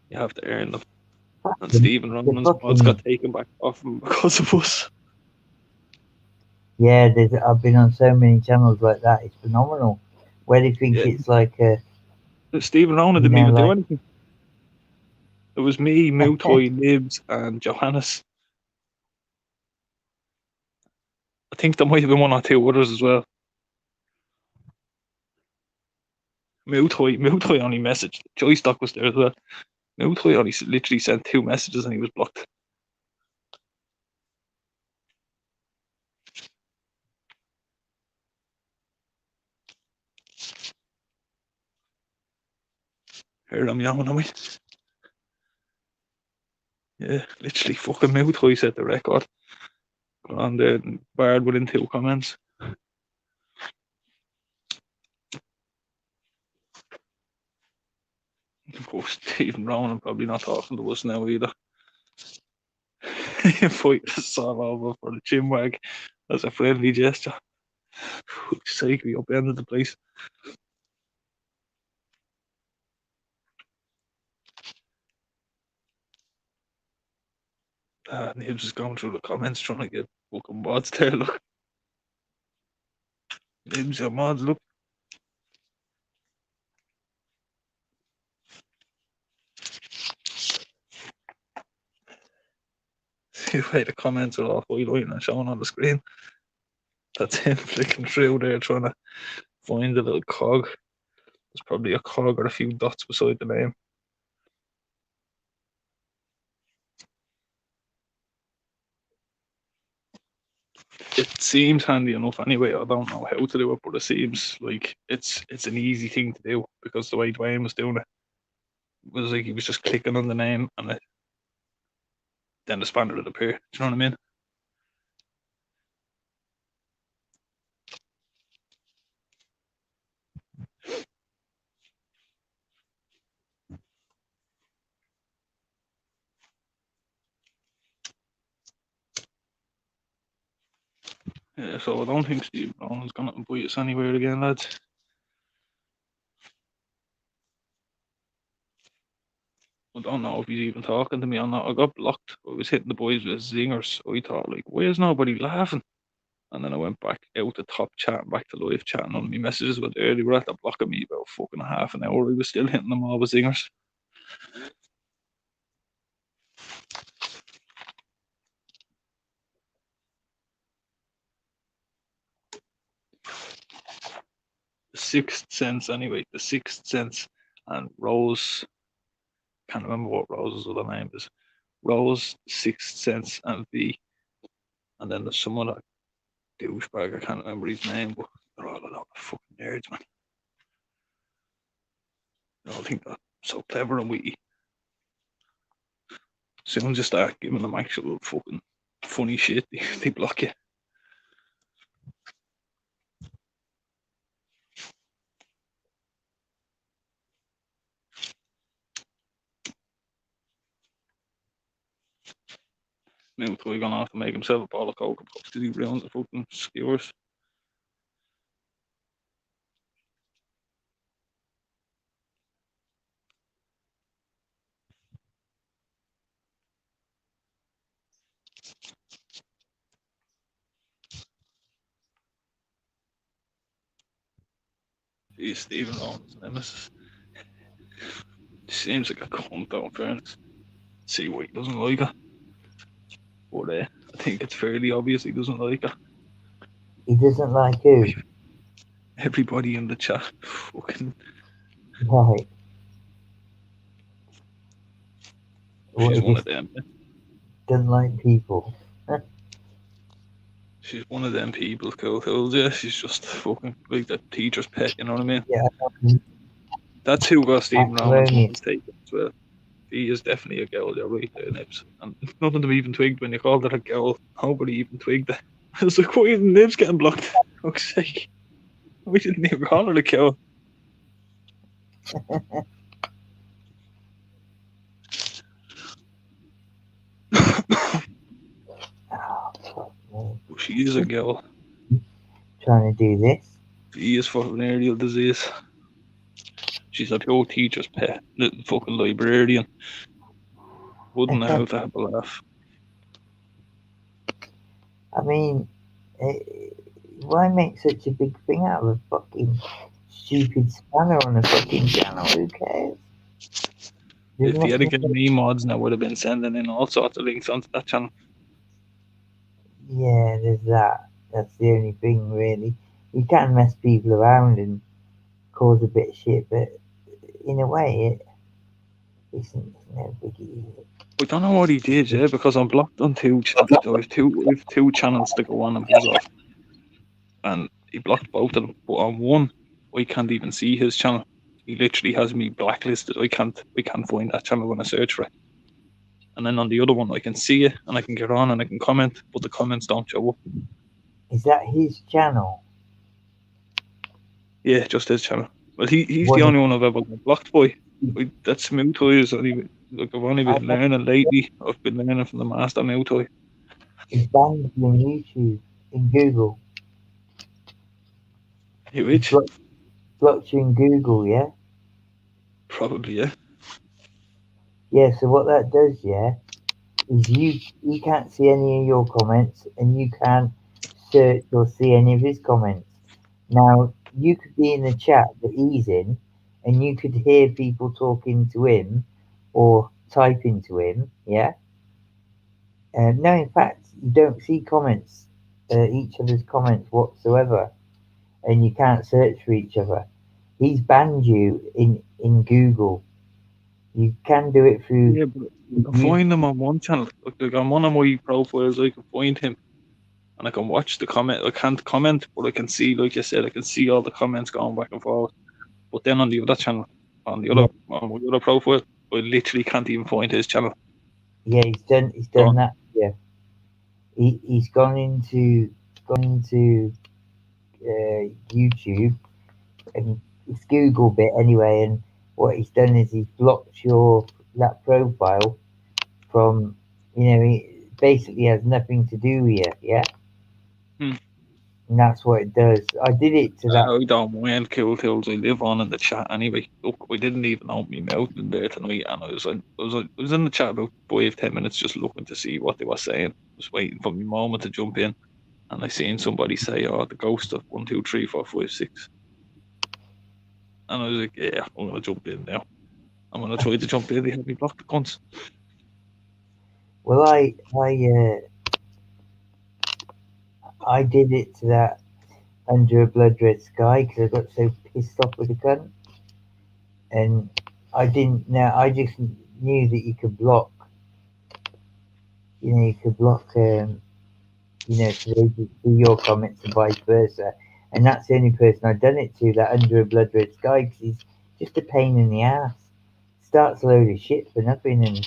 You have to earn them. And The, Stephen the Ronan's mods got fucking taken back off him because of us. yeah. I've been on so many channels like that. It's phenomenal. Where they think Yeah, it's like a, Stephen Ronan you didn't know, even do like anything. It was me, Mutoy, Nibs, and Johannes. I think there might have been one or two others as well. Mutoy only messaged. Joystock was there as well. Mutoy only literally sent two messages and he was blocked. Heard him yawning, am I? Yeah, literally fucking Mutoy set the record. Got on there and barred within two comments. Of course, Stephen Ronan probably not talking to us now either. Fight us all over for the chin wag as a friendly gesture. Fuck's sake, we upended the place. Nibs is going through the comments trying to get Fucking mods there, look. Names your mods, look. See the way the comments are all highlighting and showing on the screen. That's him flicking through there trying to find a little cog. There's probably a cog or a few dots beside the name. It seems handy enough anyway. I don't know how to do it, but it seems like it's an easy thing to do because the way Dwayne was doing it was like he was just clicking on the name and then the spanner would appear. Do you know what I mean? Yeah, so I don't think Steve Nolan's gonna invite us anywhere again, lads. I don't know if he's even talking to me or not. I got blocked. I was hitting the boys with zingers. So I thought, like, why is nobody laughing? And then I went back out the top chat, back to live chat, and all my messages were there. They were at the blocking me about fucking half an hour. I was still hitting them all with zingers. The Sixth Sense, anyway. The Sixth Sense and Rose. Can't remember what Rose's other name is. Rose, Sixth Sense, and V. And then there's some other douchebag. I can't remember his name, but they're all a lot of fucking nerds, man. They all think they're so clever and witty. As soon as you start giving them actual fucking funny shit, they block you. Now Toy gone off to make himself a ball of coke because he ruins the fucking skewers. He's Stephen Rowan's nemesis. Seems like a cunt, though, in fairness. See why he doesn't like her. But I think it's fairly obvious he doesn't like her. He doesn't like who? Everybody in the chat fucking. Right. What, She's he one of just them. doesn't like people. She's one of them people, Cooltools, yeah. She's just fucking like the teacher's pet, you know what I mean? Yeah, That's who got Stephen Rowan's Acrimonious. mom's taken as well. He is definitely a girl, you're right there, Nibs. And nothing to be even twigged when you called it a girl. Nobody even twigged it. I was like, why is Nibs getting blocked? For fuck's sake. We didn't even call her a girl. Oh, fuck me. She is a girl. Trying to do this. She is for venereal disease. She's a pure teacher's pet. Little fucking librarian. Wouldn't know how to have a laugh. I mean, why make such a big thing out of a fucking stupid spanner on a fucking channel? Who cares? There's If he had nothing. given me mods, I would have been sending in all sorts of links onto that channel. Yeah, there's that. That's the only thing, really. You can mess people around and cause a bit of shit, but in a way, it's no biggie. I don't know what he did, yeah, because I'm blocked on two. I have two channels to go on and his off, and he blocked both of them. But on one, I can't even see his channel. He literally has me blacklisted. I can't find that channel when I search for it. And then on the other one, I can see it and I can get on and I can comment, but the comments don't show up. Is that his channel? Yeah, just his channel. Well, he's What the is, only one I've ever got blocked by. That Smooth Toy is only like I've only I been think learning lately. I've been learning from the master Smooth Toy. he's banned you on YouTube, in Google. He's Which blocked you in Google, yeah? probably yeah. Yeah, so what that does, yeah, is you can't see any of your comments, and you can't search or see any of his comments. Now you could be in the chat that he's in, and you could hear people talking to him or typing to him. Yeah. No, in fact, you don't see comments, each other's comments whatsoever, and you can't search for each other. He's banned you in Google. You can do it through Yeah, but I can YouTube. find him on one channel. Like on one of my profiles, I can find him and I can watch the comment. I can't comment, but I can see, like you said, I can see all the comments going back and forth. But then on the other channel, Yeah, on my other profile, I literally can't even find his channel. yeah, he's done Gone. that. Yeah, he's gone into YouTube, and it's Google bit anyway. And what he's done is he's blocked your that profile from, he basically has nothing to do with you. Yeah, Hmm. and that's what it does. I did it to that. I don't mind Cooltools. I live on in the chat anyway. Look, I didn't even open my mouth in there tonight, and I was in the chat about 5, 10 minutes just looking to see what they were saying. Just waiting for my moment to jump in, and I seen somebody say, "Oh, the ghost of 1, 2, 3, 4, 5, 6," and I was like, "Yeah, I'm gonna jump in now. I'm gonna try to jump in. They had me blocked the cunts." Well, I did it to that under a blood red sky because I got so pissed off with the cunt, and I didn't know. I just knew that you could block. You could block. So they could see your comments and vice versa. And that's the only person I've done it to. That under a blood red sky, because he's just a pain in the ass. Starts a load of shit for nothing and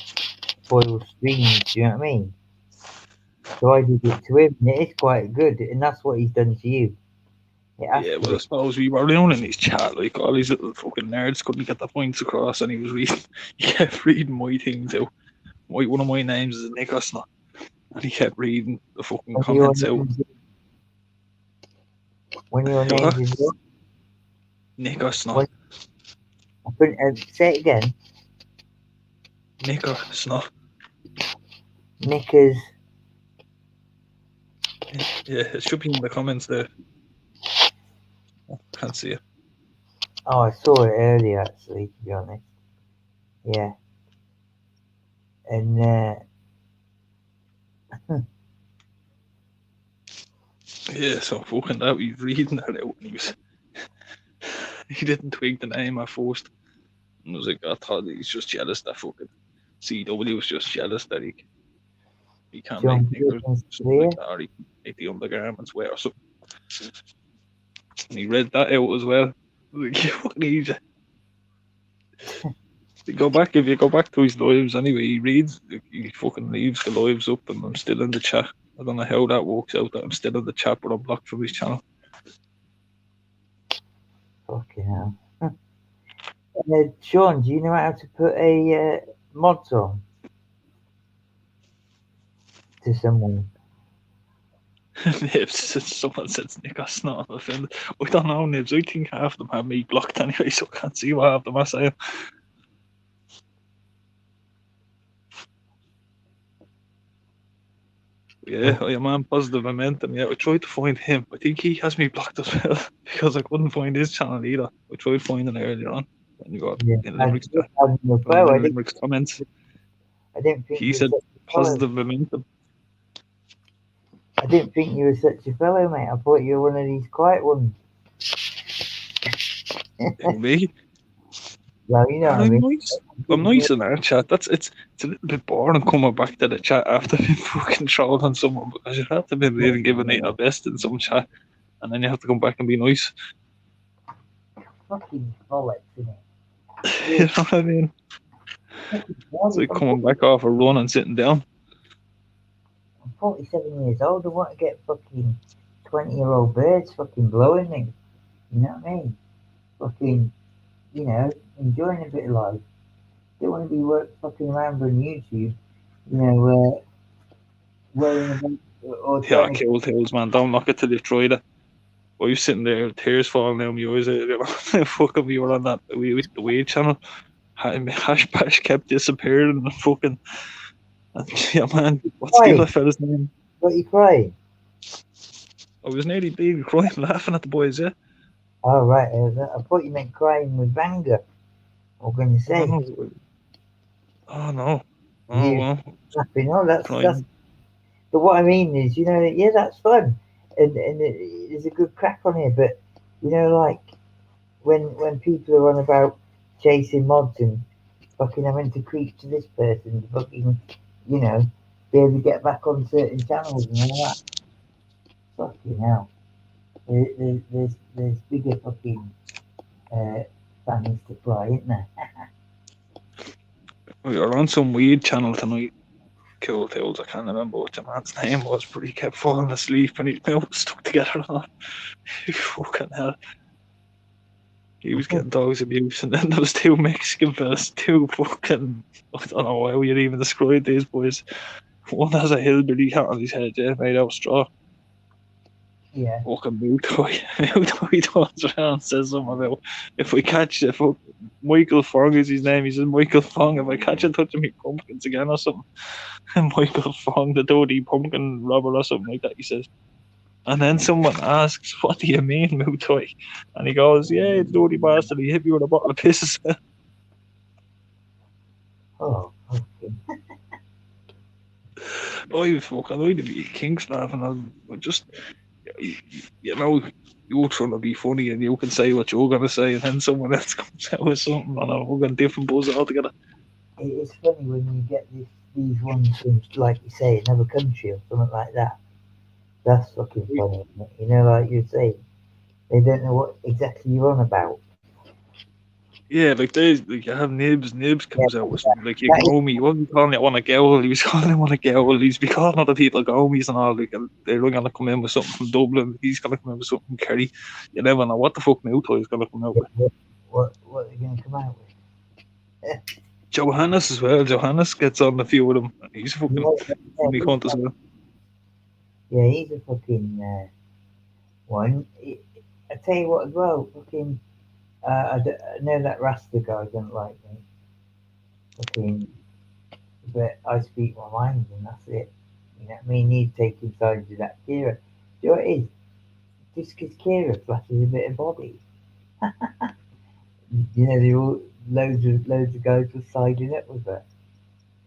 spoils streams. Do you know what I mean? So I did it to him, and it is quite good, and that's what he's done to you. It has Yeah, to well, I be. suppose we were alone in his chat. Like all these little fucking nerds couldn't get the points across, and he was reading. He kept reading my things out. One of my names is Nick Osner, and he kept reading the fucking When your comments out. name's when your name's What? is what? Nick Osner. When I put, say it again. Nick Osner. Knickers. Yeah, it should be in the comments there. Can't see it. Oh, I saw it earlier actually. To be honest, yeah. And Yeah, so fucking that he's reading that out, and he didn't twig the name at first, and I was like, I thought he's just jealous that fucking CW was just jealous that he can't make John knickers, Wilkins something here. like that, or he can make the undergarments wear or something. And he read that out as well. I was like, you fucking idiot. If you go back to his lives anyway, he reads, he fucking leaves the lives up, and I'm still in the chat. I don't know how that works out that I'm still in the chat, but I'm blocked from his channel. Fucking hell. Sean, do you know how to put a mods on to someone? Nibs, someone said Nick Osnott offended. I don't know, Nibs. I think half of them have me blocked anyway, so I can't see what half of them are saying. Yeah, I am on positive momentum. Yeah, I tried to find him. I think he has me blocked as well because I couldn't find his channel either. I tried finding it earlier on when you got Yeah, in I Limerick's did have him as well. Limerick's comments. I didn't think He you were said such a fellow. positive momentum. I didn't think you were such a fellow, mate. I thought you were one of these quiet ones. Who, me? Well, you know what I I'm mean. nice. I I'm think you nice in our chat. It's a little bit boring coming back to the chat after being fucking trolled on someone because you have to be really giving it your best in some chat, and then you have to come back and be nice. were fucking bollocks, innit? You You're know what I mean? fucking It's bollocks. like coming back off a run and sitting down. I'm 47 years old. I want to get fucking 20-year-old birds fucking blowing me. You know what I mean? Fucking, enjoying a bit of life. Don't want to be fucking around on YouTube, worrying about or Yeah, trying to. Cooltools, man. Don't knock it till you've tried it. I was sitting there, tears falling down my eyes. Fucking, we were on that with the Wade channel. Hash Bash kept disappearing and fucking And yeah, man, what's the other Crying? fella's name? What are you crying? I was nearly bleeding, crying, laughing at the boys. Yeah. Oh, right. I thought you meant crying with anger. I was going to say, Oh, oh no. Oh you well, laughing. Oh, that's. crying. But what I mean is, yeah, that's fun, and there's a good crack on here. But like when people are on about chasing mods and fucking having to creep to this person, to fucking, you know, be able to get back on certain channels and all that. Fucking hell. There's bigger fucking uh, fans to fly, isn't there? We were on some weird channel tonight. Cooltools. I can't remember what the man's name was, but he kept falling asleep and his mouth was stuck together. And fucking hell. He was getting dogs abuse, and then there was two Mexican fellas, two fucking. I don't know how you'd even describe these boys. One has a hillbilly hat on his head, yeah, made out of straw. Yeah. Fucking moot toy. Moot toy turns around and says something about if we catch the fuck Michael Fong is his name. He says Michael Fong. If I catch him touching me pumpkins again or something, and Michael Fong, the dirty pumpkin robber or something like that. He says. And then someone asks, "What do you mean, moot toy?" And he goes, "Yeah, the dirty bastard. He hit me with a bottle of piss." Oh, fucking. I'd be king staff, and I just, you, you know, you're trying to be funny and you can say what you're going to say, and then someone else comes out with something on a fucking different buzz altogether. It's funny when you get these ones from, like you say, another country or something like that. That's fucking funny, isn't it? Like you say, they don't know what exactly you're on about. Yeah, like there's like you have Nibs. Nibs Yeah, comes out with something like you that is, go me. He wasn't calling it one a girl. He was calling him one a girl. He's be calling other people gomies and all. Like they're gonna come in with something from Dublin. He's gonna come in with something from Kerry. You never know what the fuck Muto is gonna come out with. what are you going to come out with? Johannes as well. Johannes gets on a few of them. He's a fucking Yeah, funny cunt as well. he's a fucking one. I tell you what, as well, fucking. I know that Rasta guy don't like me, fucking, but I speak my mind and that's it. You know what I mean? He's taking sides with that Kira. Do you know what it is? Just because Kira flashes a bit of body. They're all loads of guys were siding up with her.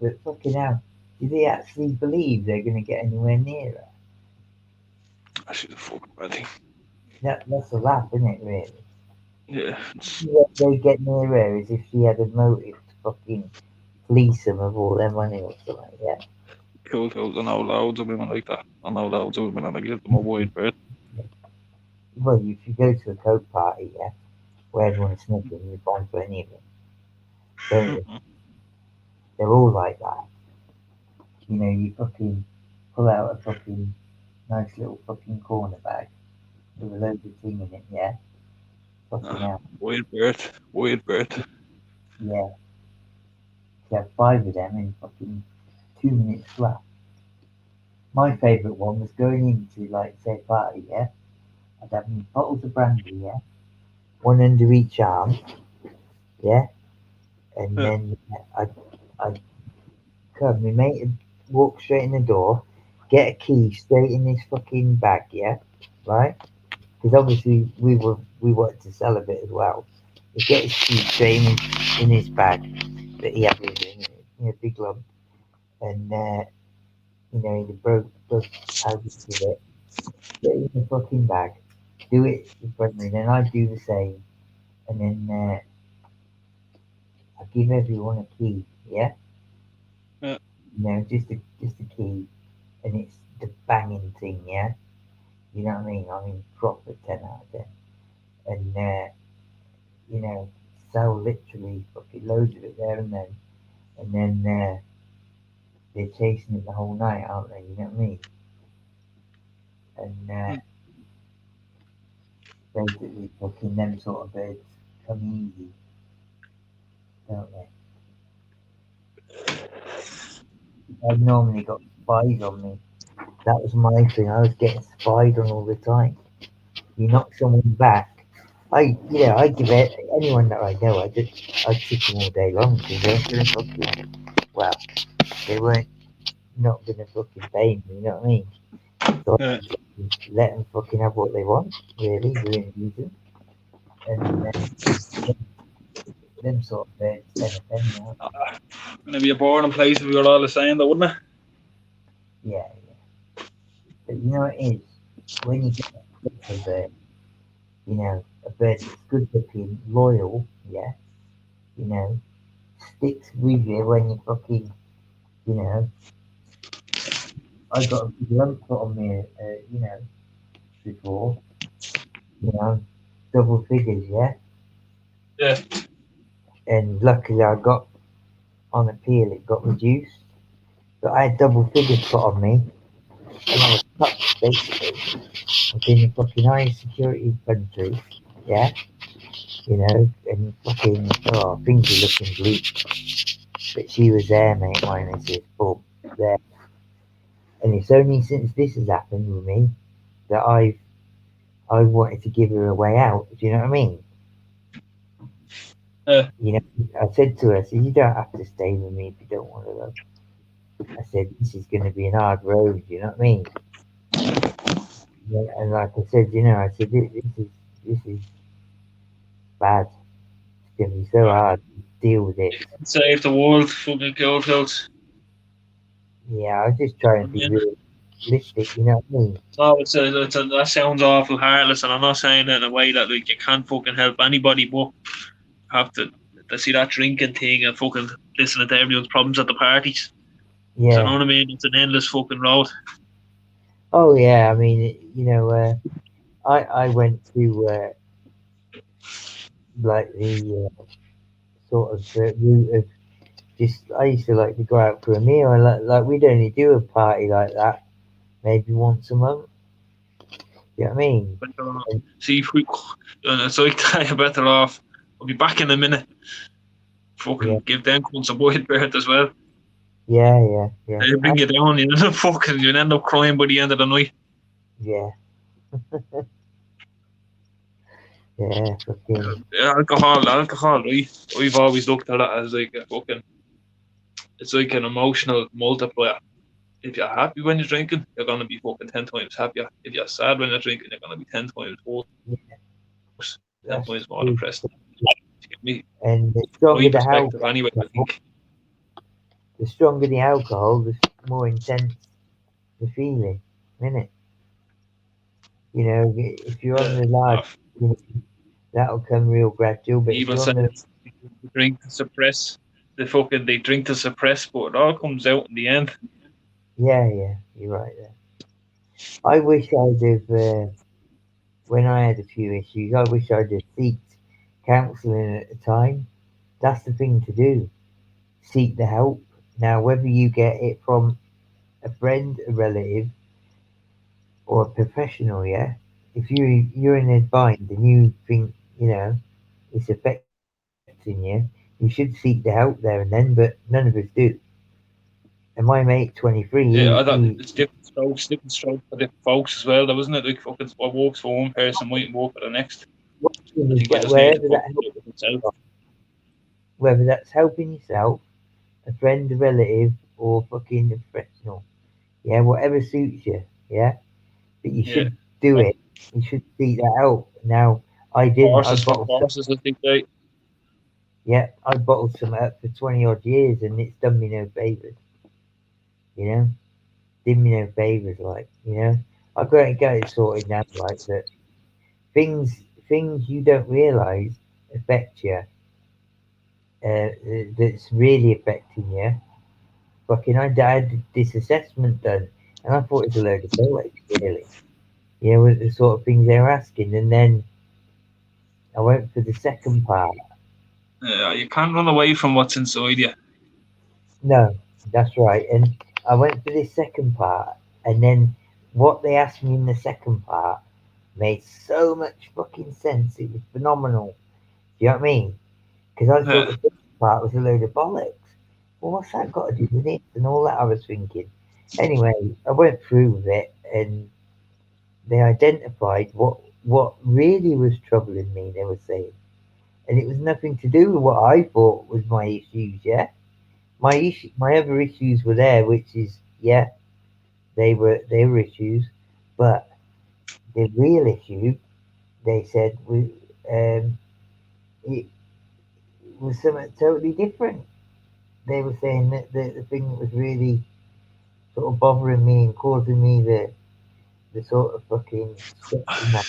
But fucking hell, do they actually believe they're going to get anywhere near her? She's a fucking buddy. That's a laugh, isn't it, really? Yeah. They get near her as if she had a motive to fucking fleece them of all their money or something like that. Cool. I know loads of women like that. I know loads of women and I give them a wide berth. Well, if you go to a coke party, yeah, where everyone's smoking, you're bound for any of them, don't you? They're all like that. You fucking pull out a fucking nice little fucking corner bag with a load of thing in it, yeah? Fucking hell. Wide berth. Wide berth. Yeah, you have five of them in fucking 2 minutes flat. My favourite one was going into, like, say, a party, yeah? I'd have me bottles of brandy, yeah? One under each arm, yeah? And Yeah. then I'd come, my mate would walk straight in the door, get a key straight in his fucking bag, yeah? Right? Because obviously we wanted to sell a bit as well. He'd get his key straight in his bag that he had with him, in a big lump. And, he'd broke out with it, get it in the fucking bag, do it in front of me, then I'd do the same. And then I'd give everyone a key, yeah? Yeah. Just a key, and it's the banging thing, yeah. You know what I mean? I mean, proper 10 out of 10, and you know, sell literally fucking loads of it there and then they're chasing it the whole night, aren't they? You know what I mean? And basically, fucking them sort of birds come easy, don't they? I've normally got spies on me. That was my thing. I was getting spied on all the time. You knock someone back. I give it anyone that I know. I kick them all day long because they're fucking well. They weren't. not gonna fucking pay me. You know what I mean? So Yeah. I just let them fucking have what they want, really, within reason, and them sort of birds stand a penny out. Gonna be a boring place if we were all the same, though, wouldn't it? Yeah, but you know what it is when you get a bird, you know, a bird that's good looking, loyal, yeah, you know, sticks with you when you fucking, you know, I got a big lump put on me, you know, before, you know, double figures, yeah, Yeah. and luckily I got on appeal, it got reduced, but I had double figures put on me, and I was touched basically. I was in a fucking high security country, yeah, you know, and fucking, oh, things were looking bleak, but she was there, mate, my missus, boom, there, and it's only since this has happened with me that I wanted to give her a way out. Do you know what I mean? Yeah. You know, I said to her, I said, you don't have to stay with me if you don't want to. Love. I said, this is going to be an hard road. You know what I mean? Yeah, and like I said, you know, I said, this is bad. It's going to be so hard to deal with this. Save the world, fucking Cooltools. Yeah, I was just trying to be realistic. You know what I mean? No, that sounds awful heartless, and I'm not saying it in a way that like you can't fucking help anybody, but have to see that drinking thing and fucking listening to everyone's problems at the parties. So you know Yeah. what I mean? It's an endless fucking road. Oh yeah. I mean, you know, I went to like the sort of route of just I used to like to go out for a meal and like we'd only do a party like that maybe once a month. You know what I mean? But, And see if we, it's like you're better off. I'll be back in a minute. yeah, Fucking give them some white bird as well. yeah. They bring you down, you know, fucking you end up crying by the end of the night. Yeah, yeah, fucking Alcohol, right? We've always looked at it as like a fucking, it's like an emotional multiplier. If you're happy when you're drinking, you're gonna be fucking 10 times happier. If you're sad when you're drinking, you're gonna be 10 times worse, yeah, 10 that's times more true. depressed. To get me, And the my stronger the perspective anyway, I alcohol, think. the more intense the feeling, isn't it? You know, if you're on Yeah, the large, I've you know, that'll come real gradual. But if people you're say on the they drink to suppress they drink to suppress, but it all comes out in the end. yeah, you're right there. I wish I'd have when I had a few issues. I wish I'd have seeked counselling at the time. That's the thing to do. Seek the help. Now, whether you get it from a friend, a relative, or a professional, yeah. If you're in a bind and you think you know it's affecting you, you should seek the help there and then. But none of us do. And my mate, 23, Yeah, I thought he it's different strokes for different folks as well. There wasn't it like fucking what works for one person mightn't work for the next. I think you just need to wherever that focus help, on yourself. whether that's helping yourself, a friend, a relative, or fucking a professional, yeah, whatever suits you, yeah. But you Yeah, should do it. You should seek that out. Now, I didn't. I horses for bottled some. courses, I think they. Yeah, I bottled some up for 20 odd years, and it's done me no favors. You know, did me no favors. Like, you know, I've got to get it sorted now. Like that, things you don't realize affect you. That's really affecting you. Fucking, I had this assessment done, and I thought it was a load of bollocks. Really, you know, with the sort of things they were asking, and then I went for the second part. You can't run away from what's inside you. No, that's right. And I went for this second part, and then what they asked me in the second part made so much fucking sense. It was phenomenal. Do you know what I mean? Because I thought Yeah, the first part was a load of bollocks. Well, what's that got to do with it? And all that I was thinking. Anyway, I went through with it, and they identified what really was troubling me. They were saying, and it was nothing to do with what I thought was my issues. Yeah, my other issues were there, which is yeah, they were issues, but the real issue, they said, it was something totally different. They were saying that the thing that was really sort of bothering me and causing me the sort of fucking stress and that.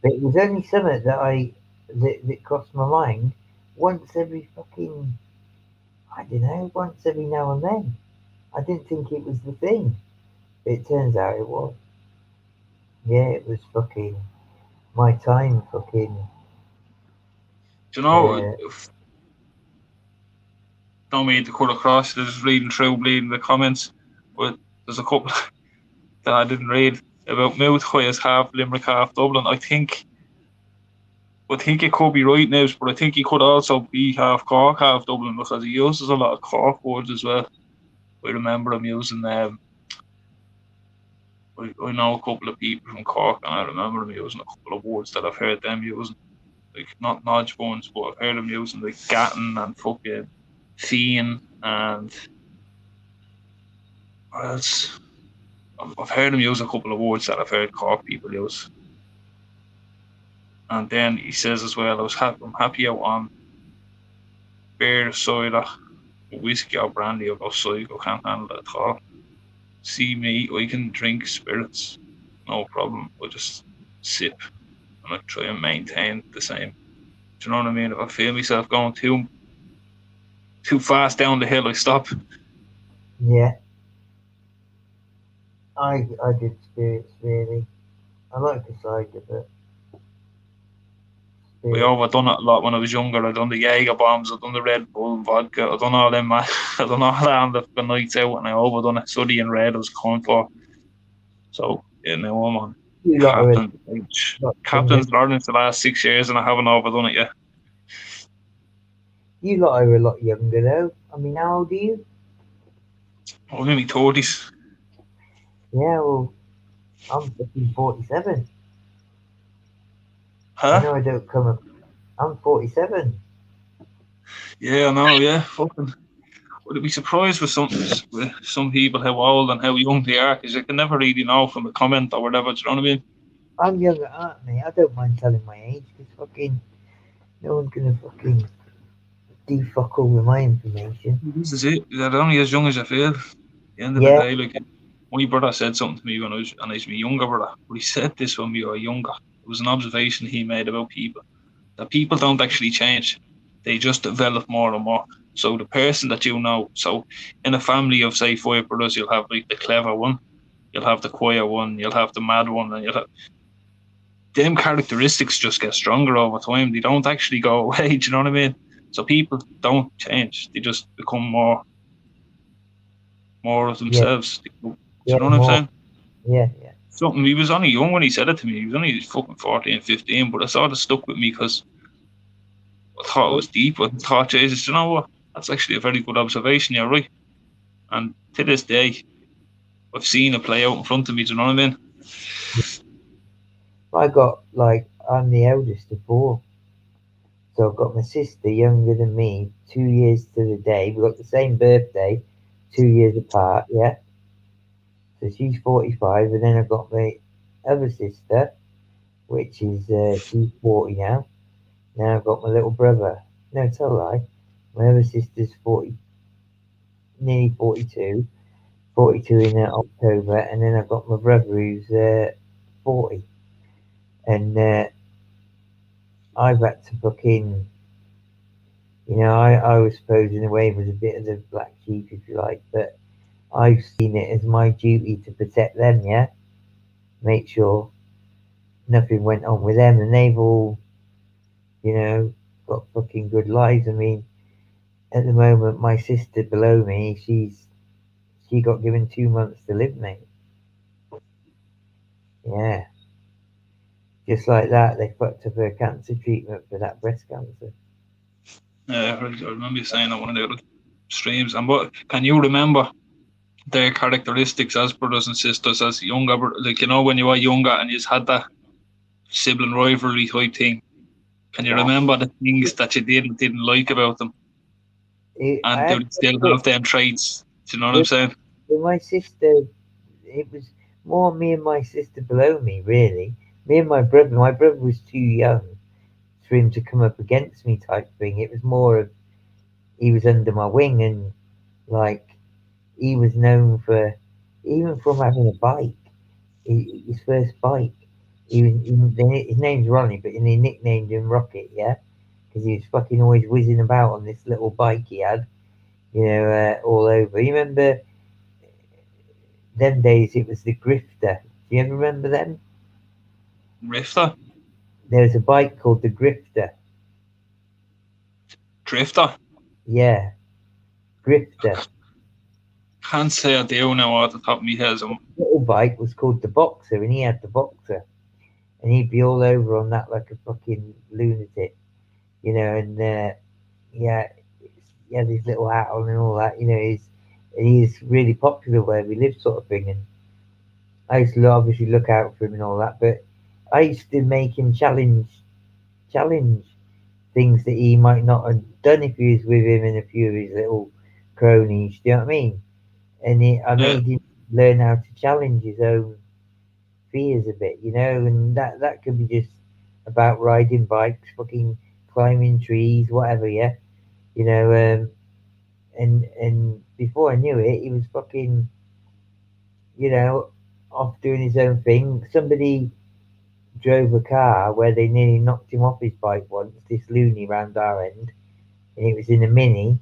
But it was only something that crossed my mind once every fucking, I don't know, once every now and then. I didn't think it was the thing. But it turns out it was. Yeah, it was fucking my time fucking Do you know, uh no mean to cut across, just reading through, bleeding the comments, but there's a couple that I didn't read about Mouthway as half Limerick, half Dublin. I think it could be right now, but I think he could also be half Cork, half Dublin because he uses a lot of Cork words as well. I remember him using I know a couple of people from Cork, and I remember him using a couple of words that I've heard them using, like not nodge bones, but I've heard him using like gatting and fucking fiend and what else? I've heard him use a couple of words that I've heard Cork people use. And then he says as well, I'm happy out on beer, cider, whiskey or brandy or go psycho, can't handle it at all. See me, I can drink spirits, no problem. I just sip and I try and maintain the same. Do you know what I mean? If I feel myself going too fast down the hill, I stop. yeah, I did spirits really. I like the cider, but I spirits. overdone it a lot when I was younger. I done the Jaeger bombs, I done the Red Bull vodka, I done all them. I done all that on the nights out, and I overdone it. Suddy and red I was calling for. So yeah, now I'm on You lot are a captain age. lot younger. Captain's learning for the last 6 years, and I haven't overdone it yet. You lot are a lot younger though. I mean, how old are you? I'm in my 30s. Yeah, well, I'm fucking 47. I Huh? know I don't come up. I'm 47. Yeah, I know. Yeah, fucking. Would it be surprised with some people how old and how young they are? Because you can never really know from a comment or whatever. Do you know what I mean? I'm younger, aren't me? I don't mind telling my age because fucking no one's gonna fucking defuckle with my information. This is it. You're only as young as you feel. At the end of the Yeah, day, like my brother said something to me when I was my younger brother, but he said this when we were younger. It was an observation he made about people that people don't actually change; they just develop more and more. So the person that you know, so in a family of say 5 brothers, you'll have like the clever one, you'll have the quiet one, you'll have the mad one, and you'll have them characteristics just get stronger over time. They don't actually go away. Do you know what I mean? So people don't change; they just become more of yeah, themselves. Do you yeah, know what I'm more. saying? Yeah, yeah. Something he was only young when he said it to me. He was only fucking 14, 15, but it sort of stuck with me because I thought it Well, was deep. I thought, Jesus, you know what? That's actually a very good observation. You're right. And to this day, I've seen it play out in front of me. Do you know what I mean? I got like I'm the eldest of four, so I've got my sister younger than me, 2 years to the day. We got the same birthday, 2 years apart. Yeah, so she's 45, and then I've got my other sister, which is she's 40 now. Now I've got my little brother. No, tell a lie. My other sister's 40, nearly 42. 42 in October, and then I've got my brother who's 40. And I've had to fucking, I was supposed in a way was a bit of the black sheep, if you like, but I've seen it as my duty to protect them, yeah? Make sure nothing went on with them, and they've all, you know, got fucking good lives. I mean, at the moment, my sister below me, she got given 2 months to live, mate. Yeah, just like that, they fucked up her cancer treatment for that breast cancer. I remember you saying that one of the other streams. And what can you remember their characteristics as brothers and sisters as younger? Like, when you were younger and you just had that sibling rivalry type thing. Can you Wow. remember the things that you didn't like about them? I And do had they still to have them traits? Do you know what I'm with saying? But my sister, it was more me and my sister below me, really. Me and my brother. My brother was too young for him to come up against me, type thing. It was more of he was under my wing, and like he was known for even from having a bike. His first bike. His name's Ronnie, but they nicknamed him Rocket, yeah, because he was fucking always whizzing about on this little bike he had, all over. You remember them days? It was the Grifter. Do you ever remember them? Rifter, There was a bike called the Grifter. drifter. Yeah, Grifter. Can't say I do now off the top of my head. Little bike was called the Boxer, and he had the Boxer, and he'd be all over on that like a fucking lunatic, and yeah, he had his little hat on and all that, and he's really popular where we live, sort of thing. And I used to obviously look out for him and all that, but I used to make him challenge things that he might not have done if he was with him and a few of his little cronies. Do you know what I mean? And I Yeah, made him learn how to challenge his own fears a bit, and that could be just about riding bikes, fucking climbing trees, whatever. Yeah, you know. And before I knew it, he was fucking, you know, off doing his own thing. Somebody drove a car where they nearly knocked him off his bike once. This loony round our end, and it was in a mini,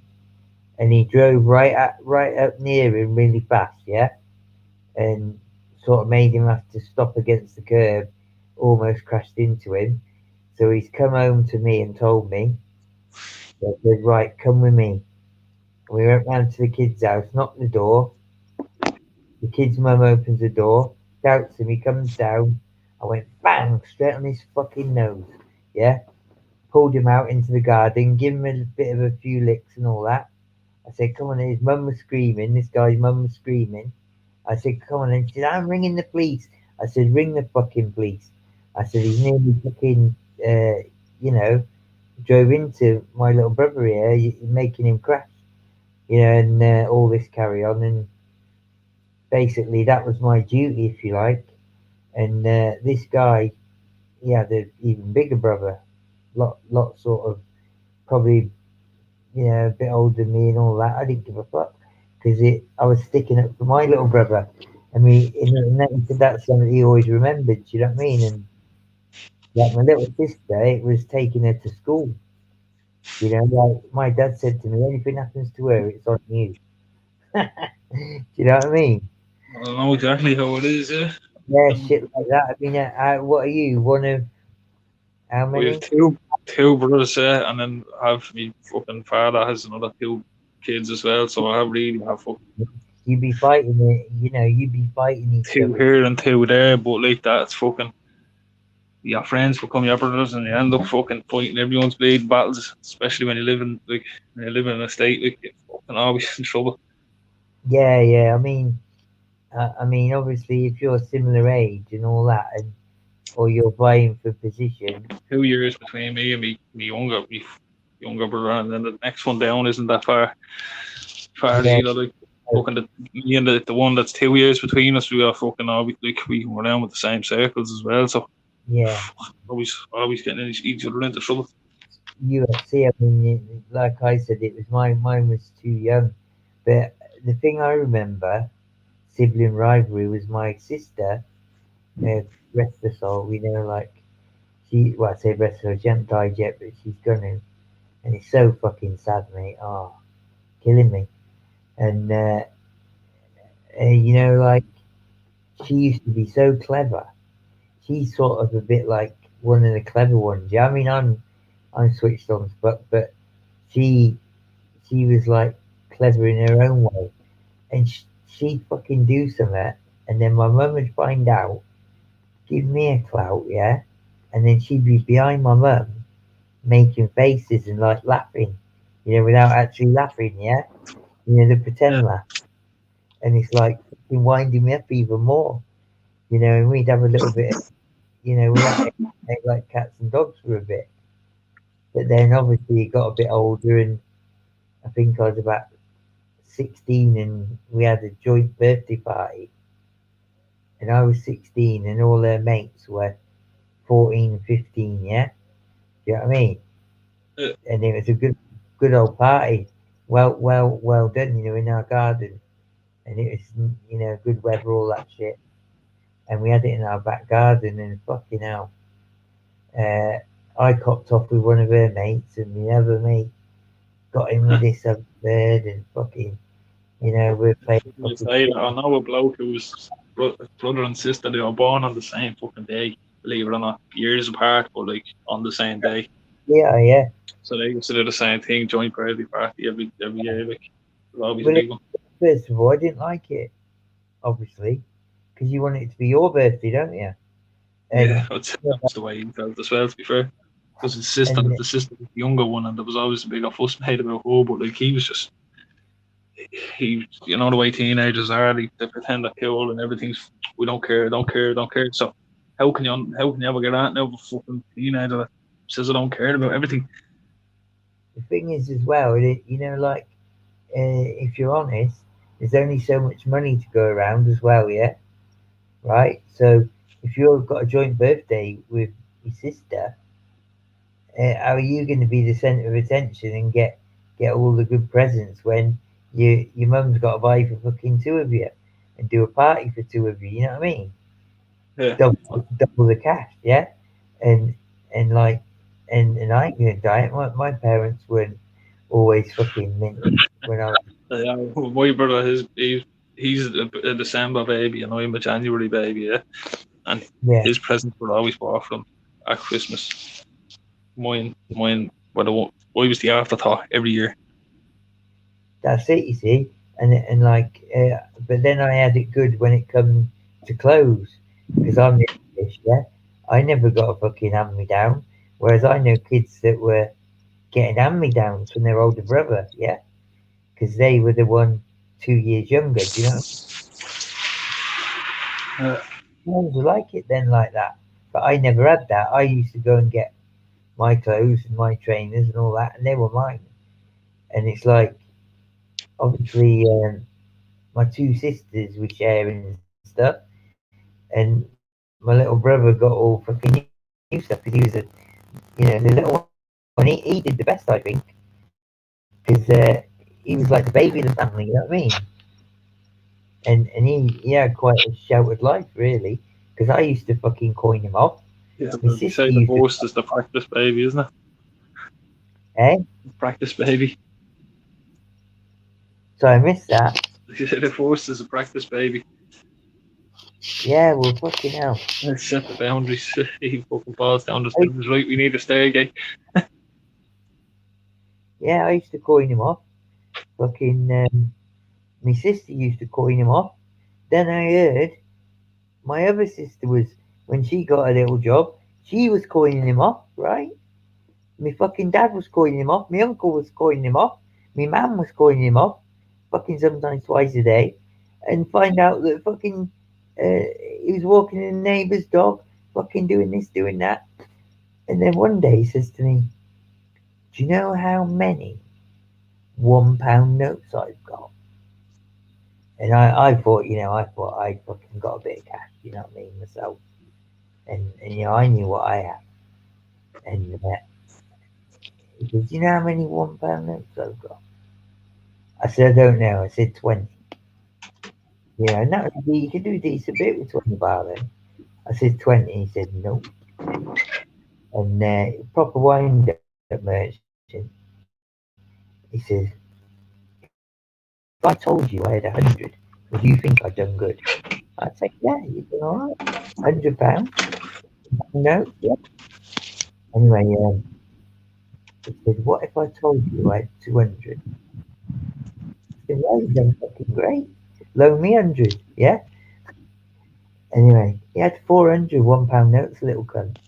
and he drove right up near him really fast, yeah, and sort of made him have to stop against the curb. Almost crashed into him. So he's come home to me and told me, I said, right, come with me. And we went round to the kid's house, knocked the door. The kid's mum opens the door, shouts him, he comes down. I went bang, straight on his fucking nose. Yeah? Pulled him out into the garden, give him a bit of a few licks and all that. I said, come on, his mum was screaming, this guy's mum was screaming. I said, come on, and she said, I'm ringing the police. I said, ring the fucking police. I said, he's nearly fucking, you know, drove into my little brother here, making him crash, and all this carry on. And basically, that was my duty, if you like. And this guy, he had an even bigger brother, lot sort of probably, a bit older than me and all that. I didn't give a fuck because I was sticking up for my little brother. I mean, he said that's something he always remembered. You know what I mean? And like my little sister, it was taking her to school. Like my dad said to me, anything happens to her, it's on you. Do you know what I mean? I don't know exactly how it is. Yeah, Yeah, and shit like that. I mean, what are you? One of how we have many? two brothers, and then I have me fucking father has another two kids as well. So I really have fucking You be fighting it. You be fighting each two other. here and two there. But like that, it's fucking your friends become your brothers, and you end up fucking fighting everyone's bleeding battles. Especially when you live in in a state like you're fucking always in trouble. Yeah, yeah. I mean, obviously, if you're similar age and all that, and or you're vying for position, 2 years between me and me younger brother, and then the next one down isn't that far yeah, either. Like fucking me and the one that's 2 years between us, we are fucking always like we were down with the same circles as well. So yeah. always getting each other into trouble. UFC. I mean, like I said, it was mine was too young. But the thing I remember, sibling rivalry, was my sister. Rest her soul. Like well, I say rest her soul. She hasn't died yet, but she's gonna, and it's so fucking sad, mate. Oh, killing me. And like she used to be so clever. She's sort of a bit like one of the clever ones. Yeah, I mean, I'm switched on, but she she was like clever in her own way, and she'd fucking do something, and then my mum would find out, give me a clout, yeah, and then she'd be behind my mum making faces and like laughing, without actually laughing, yeah, the Yeah, pretend laugh, and it's like fucking winding me up even more, and we'd have a little bit, we act like cats and dogs for a bit, but then obviously it got a bit older, and I think I was about 16 and we had a joint birthday party, and I was 16 and all her mates were 14 and 15, yeah? Do you know what I mean? Yeah, And it was a good old party. Well done, in our garden. And it was, good weather, all that shit. And we had it in our back garden, and fucking hell. Uh, I copped off with one of her mates, and the other mate got in with this other bird, and fucking, we played you fucking say that. I shit. know a bloke who was brother and sister. They were born on the same fucking day. Believe it or not, years apart, but like on the same day. Yeah, yeah. So they used to do the same thing, joint birthday party every year. Like it was always a Well, big one. first of all, I didn't like it, obviously, because you want it to be your birthday, don't you? Yeah, And that's the way he felt as well. To be fair, because and the sister was the younger one, and there was always a bigger fuss made about her. But like he was just you know the way teenagers are, they pretend they're cool and everything's we don't care, don't care, don't care. So how can you ever get out now of a fucking teenager that says I don't care about everything? the thing is, as well, like if you're honest, there's only so much money to go around as well, yeah, right? So if you've got a joint birthday with your sister, how are you going to be the centre of attention and get all the good presents when your mum's got to buy for fucking two of you and do a party for two of you? You know what I mean? Yeah, Double the cash, yeah. And and like and I ain't gonna die. My parents weren't always fucking mint when I was my brother, he's a December baby, and I'm a January baby. Yeah, and yeah. his presents were always bought from at Christmas. Mine, well, I was the afterthought every year. That's it, you see. And like, but then I had it good when it come to clothes, because I'm the English, yeah. I never got a fucking hand me down, whereas I know kids that were getting hand me downs from their older brother, yeah, because they were the one 2 years younger. Do you know? Uh, What I like it then like that, but I never had that. I used to go and get my clothes and my trainers and all that, and they were mine. And it's like, obviously, my two sisters were sharing and stuff, and my little brother got all fucking new stuff because he was the little one. He did the best, I think, because he was like the baby of the family. You know what I mean? And he had quite a sheltered life, really, because I used to fucking coin him off. yeah, My well, sister they say used the to, first is the practice baby, isn't it? eh? Practice baby. So I missed that. They say the first is a practice baby. Yeah, well, fucking hell. Let's set the boundaries. He fucking falls down the I, stairs. Right, we need a stairgate. yeah, I used to coin him off. Fucking, my sister used to coin him off. Then I heard my other sister was, when she got a little job, she was coining him off, right? My fucking dad was coining him off. My uncle was coining him off. My mum was coining him off. Fucking sometimes twice a day. And find out that fucking he was walking a neighbour's dog, fucking doing this, doing that. And then one day he says to me, "Do you know how many £1 notes I've got?" And I thought, I thought I fucking got a bit of cash, you know what I mean, myself. And I knew what I had. And he said, "Do you know how many £1 notes I've got?" I said, "I don't know." I said 20. And that would be, you could do a decent bit with 20 bar then. I said 20. He said, "No." And proper wind up merchant. He says, "If I told you I had 100, would you think I'd done good?" I said, "Yeah, you've done all right. £100. No, yeah." Anyway, he said, "What if I told you I had 200?" I said, "Well, you've done fucking great. Loan me 100, yeah?" Anyway, he had 400 £1 notes, little cunt.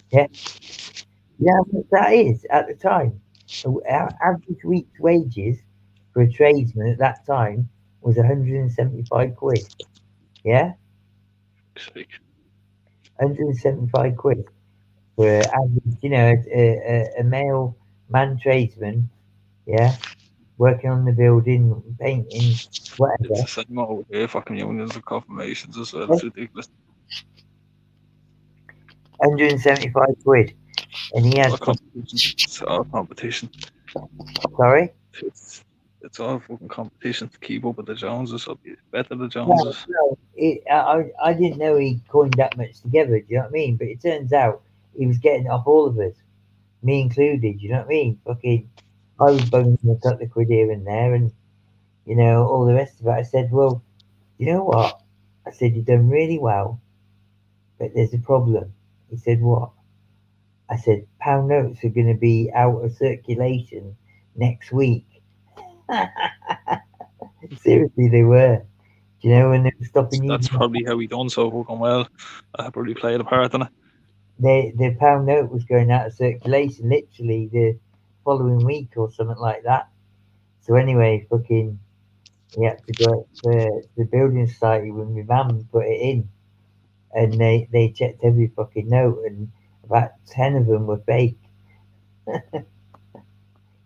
Yeah. You know how much that is at the time? Our average week's wages for a tradesman at that time was 175 quid. Yeah? Like, 175 quid for average, a male man tradesman. Yeah? working on the building, painting, It's whatever. the same over here. Fucking unions and confirmations as well. Yeah, It's ridiculous. 175 quid, and he It's had all competition. It's all competition. sorry. It's it's all fucking competition to keep up with the Joneses. So be better the No, Joneses. no, I didn't know he coined that much together. Do you know what I mean? But it turns out he was getting it off all of us, me included. You know what I mean? Fucking, I was bugging him a couple of quid here and there, and all the rest of it. I said, well, you know what? I said you've done really well, but there's a problem. He said, what? I said, pound notes are going to be out of circulation next week. Seriously, they were. Do you know when they were stopping That's using probably how he done so fucking well. I probably played a part in it. the pound note was going out of circulation literally the following week or something like that. So anyway, fucking, he had to go up to the building society when my mum put it in, and they checked every fucking note, and about 10 of them were fake. Like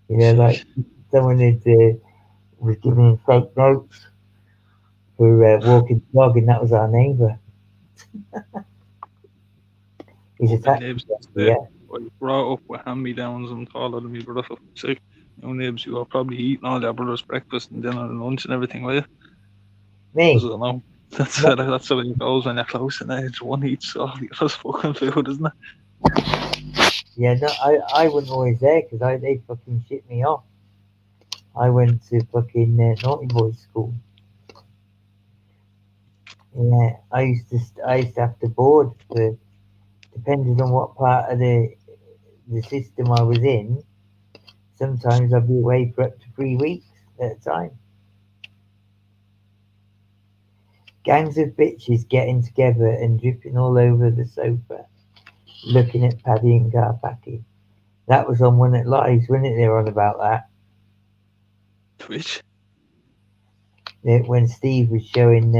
Sheesh. someone had was giving him fake notes for walking the dog, and that was our neighbour. He's a Fucking taxi nibs. driver, There. yeah. I was brought up with hand me downs and taller than me brother for fuck's sake. No nibs, you are probably eating all your brother's breakfast and dinner and lunch and everything, will you? Because Me? I don't know. That's No, that's the way it goes when you're close in age. One eats all the other's fucking food, isn't it? yeah, no, I wasn't always there because they fucking shit me off. I went to fucking naughty boys school. Yeah, I used to have to board for depending on what part of the system I was in. Sometimes I'd be away for up to 3 weeks at a time. Gangs of bitches getting together and dripping all over the sofa, looking at Paddy and Garpacky. That was on One That Lies, wasn't it? They were on about that. Twitch. When Steve was showing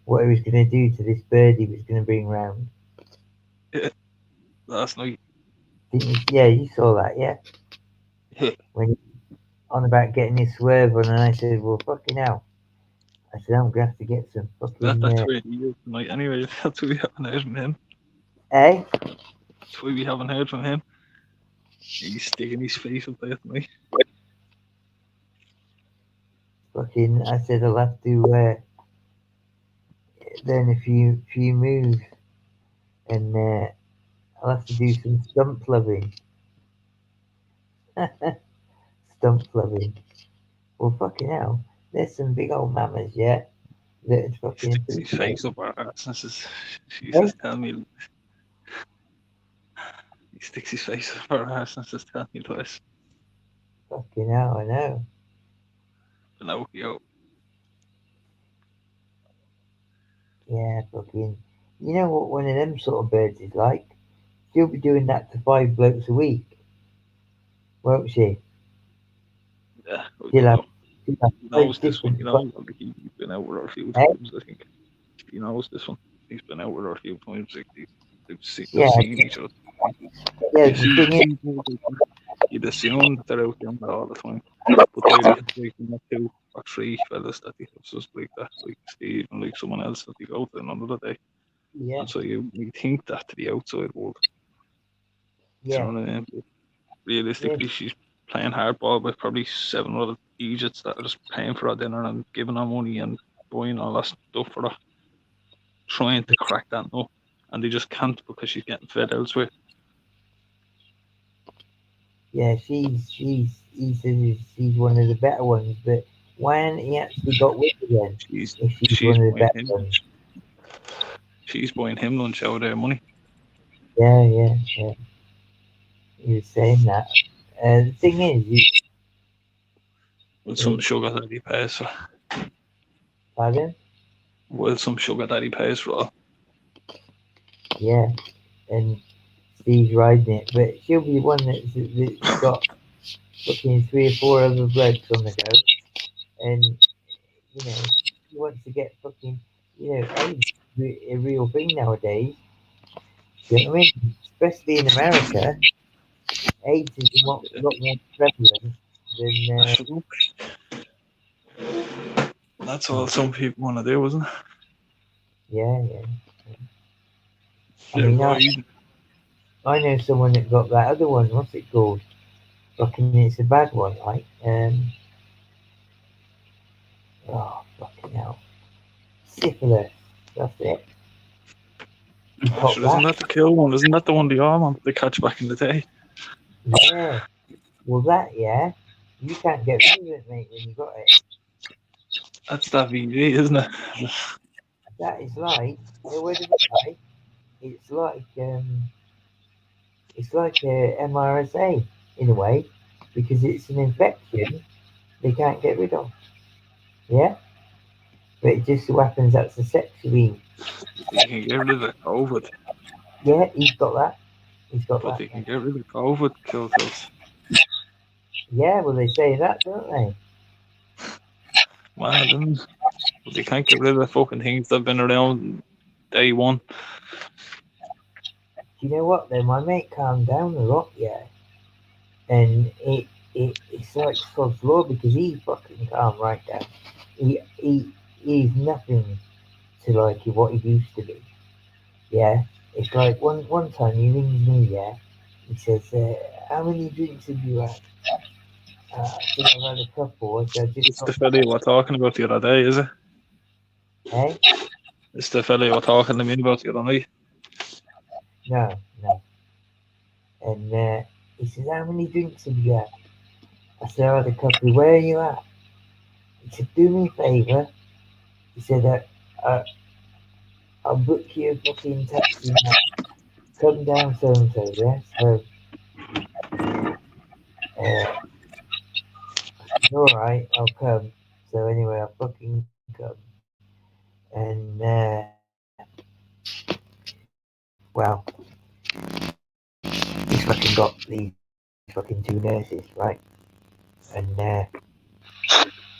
what he was going to do to this bird he was going to bring round. Yeah, last night. Didn't you? Yeah, you saw that, yeah? Yeah. When he on about getting his swerve on, and I said, well, fucking hell. I said, I'm going to have to get some fucking. That's where he is tonight. Anyway, that's why we haven't heard from him. Eh? That's why we haven't heard from him. He's sticking his face up there tonight. Fucking, I said, I'll have to learn a few moves, and I'll have to do some stump clubbing. Stump clubbing. Well, fucking hell. There's some big old mamas, yeah, that He fucking sticks his appreciate face up our ass and says, it. Jesus, tell me. He sticks his face up our ass and says, tell me this. Fucking hell, I know. Pinocchio. Yeah, fucking. You know what one of them sort of birds is like? She'll be doing that to 5 blokes a week, won't she? Yeah, I She'll don't have, know. she'll have He five knows this one. different. He knows he's been out with her a few Eh? times, I think. He knows this one. He's been out with her a few times. Like, they've Yeah, seen each other. yeah. You The see, thing is, you'd assume that they're out there all the time. But they have like two or three fellas that they have just like that, like Steve and like someone else that they go to another day. yeah, And so you think that to the outside world. Do you yeah, know what I mean? But yeah, realistically, she's playing hardball with probably seven other Egypts that are just paying for her dinner and giving her money and buying all that stuff for her, trying to crack that nut. And they just can't because she's getting fed elsewhere. yeah. He says she's one of the better ones, but why hasn't he actually got with again? She's If she's she's one of the buying better him ones. she's buying him lunch out of their money. Yeah, yeah, yeah. He was saying that. The thing is, With some he, sugar daddy pays for. pardon? With some sugar daddy pays for. Yeah, and Steve's riding it, but she'll be one that's got fucking 3 or 4 other blokes on the go, and she wants to get fucking, AIDS a real thing nowadays. Do you know what I mean? Especially in America, AIDS is a lot more prevalent than I should go. That's all some people want to do, isn't it? Yeah, yeah. I They're mean, riding. I know someone that got that other one. What's it called? Fucking, it's a bad one, like, oh, fucking hell. Syphilis. That's it. He Oh, caught sure, isn't that. that the kill one? Isn't that the one they all wanted to catch back in the day? Yeah. Well, that, yeah. You can't get rid of it, mate, when you got it. That's that VG, isn't it? That is like, what is it like? It's like, it's like a MRSA in a way, because it's an infection they can't get rid of. Yeah? But it just so happens that's a sexually. You can get rid of COVID, Yeah, he's got that. He's got but that. they can Yeah, get rid of COVID, Cooltools. yeah, well, they say that, don't they? Mad, isn't it? But they can't get rid of the fucking things that have been around day one. Do you know what, though? My mate calmed down a lot, yeah. And it's like Sod's Law because he fucking calmed right down. He's nothing to like what he used to be. Yeah, it's like one time he rings me. Yeah, he says, "How many drinks have you had?" I said, "I've had a couple." I said, "I just It's the got fella you were talking about the other day, is it? hey, It's the fella you were talking to me about the other night. no, no." And he says, "How many drinks have you had?" I said, "I had a couple." Where are you at? He said, "Do me a favour." He said, "I'll book you a fucking taxi now. Come down so and so." Yeah, so all right, I'll come. So anyway, I fucking come, and well, he's fucking got these fucking two nurses, right? And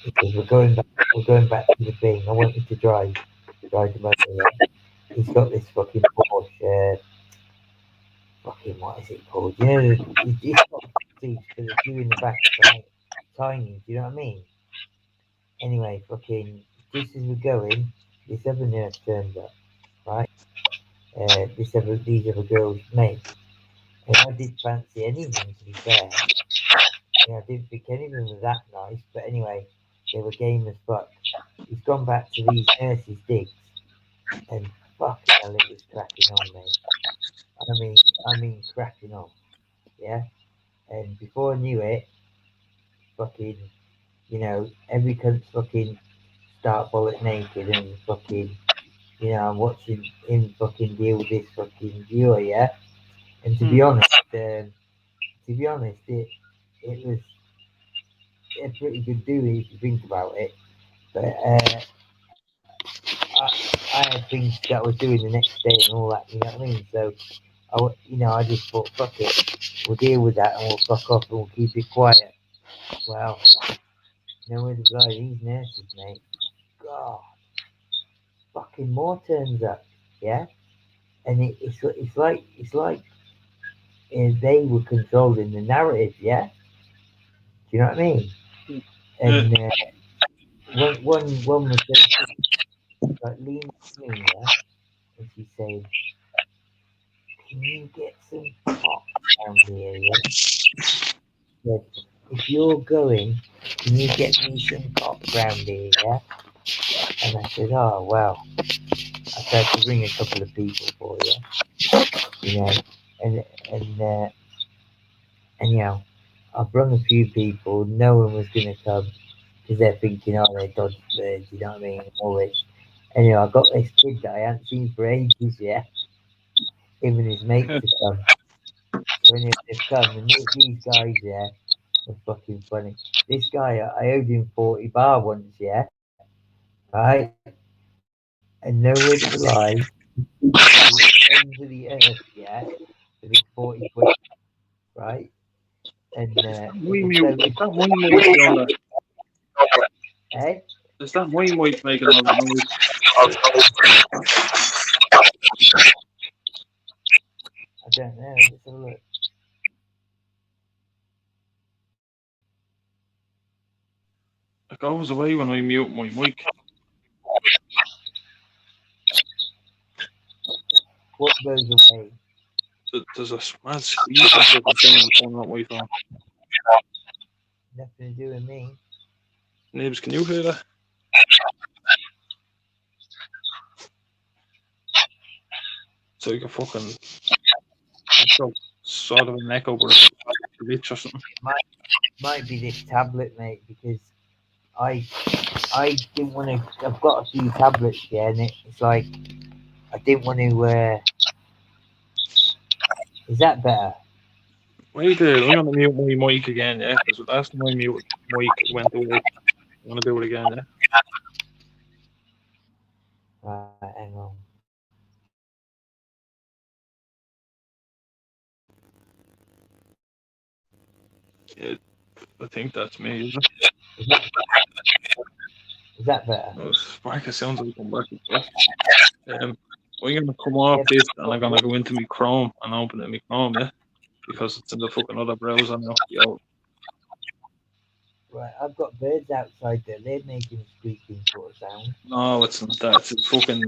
because we're going back to the thing. I wanted to drive the motor. Yeah. He's got this fucking Porsche. Fucking what is it called? You know, it's got seats, but the two in the back are tiny. Do you know what I mean? Anyway, fucking just as we're going, this other nurse turns up, right? These other girls' mate. And I did fancy any of them, to be fair. I didn't think any of them were that nice, but anyway, they were game as fuck. He's gone back to these nurses' digs, and fucking hell, it was cracking on, mate. I mean, cracking on, yeah. And before I knew it, fucking, every cunt's fucking start bullet naked and fucking, I'm watching him fucking deal with this fucking viewer, yeah. And Hmm. to be honest, it was a pretty good do if you think about it. But I had things that I was doing the next day and all that, you know what I mean? So I just thought, fuck it, we'll deal with that and we'll fuck off and we'll keep it quiet. Well, where the guy, these nurses, mate, God, fucking more turns up, yeah? And it's like they were controlling the narrative, yeah? Do you know what I mean? Yeah. And one was like leaning to me, yeah? And she's saying, can you get some cock down here, yeah? Said, if you're going, can you get me some cock round here, yeah? And I said, oh, well, I tried to bring a couple of people for you, you know, and, and, uh, anyhow, I brung a few people, no one was going to come, because they're thinking, oh, they're dodgy birds, you know what I mean, and all this. Anyway, I got this kid that I hadn't seen for ages, yeah, him and his mates to come. So anyway, they've come, and these guys, yeah, are fucking funny. This guy, I owed him 40 bar once, yeah, right? And no word of a lie, the ends of the earth, yeah, for this 40 quid, right? And it was so, Is that my mic doing that? hey, Is that my mic making all that noise? I don't know, let's have a look. I goes away when I mute my mic. What goes away? There's a mad squeaking fucking sound coming out my phone. Nothing to do with me. Nibs, can you hear that? It's like a fucking sort of an echo, but it's a glitch or something. Might be this tablet, mate, because I didn't want to. I've got a few tablets here, and it's like I didn't want to. Is that better? Wait there, I'm gonna mute my mic again, yeah? Because last time my mute mic went away. I'm gonna do it again, yeah? Right, hang on. Yeah, I think that's me, isn't Is that better? it? Spark, it sounds like I'm back and forth. I'm gonna come off Yeah, this and I'm gonna go into my Chrome and open it in my Chrome, yeah? Because it's in the fucking other browser now. Yo, right. I've got birds outside there. They're making a squeaking sort of sound. no, it's not that. It's fucking.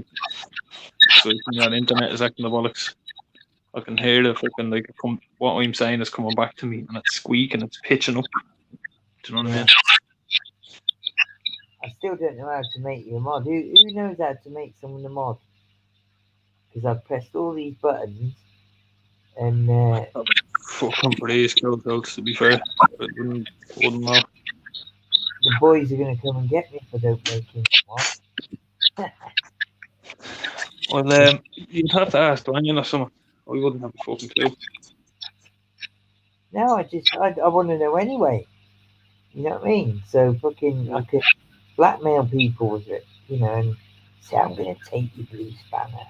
So your internet is acting the bollocks. I can hear the fucking like what I'm saying is coming back to me, and it's squeaking, it's pitching up. Do you know what I mean? I still don't know how to make you a mod. Who knows how to make someone a mod? Because I've pressed all these buttons, and Fucking praise Cooltools, to be fair. I wouldn't know. the boys are going to come and get me if I don't make him a mod. Well, you'd have to ask Daniel or someone. I wouldn't have a fucking clue. No, I want to know anyway. You know what I mean? So fucking, Yeah. I could blackmail people with it, and say I'm going to take your blue spanner.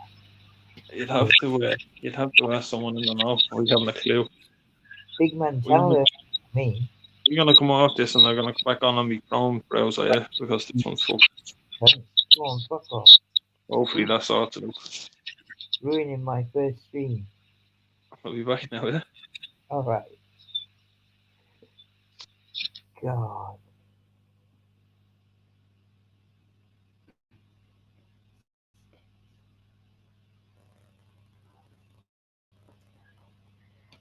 You'd have to ask someone in the know. I haven't a clue. Big man, We're tell gonna, her me. we're gonna come off this and they're gonna come back on my Chrome browser, yeah, because this one's fucked. Go on, fuck off. Hopefully that's sorted out. Ruining my first stream. I'll be back now, yeah. All right. God.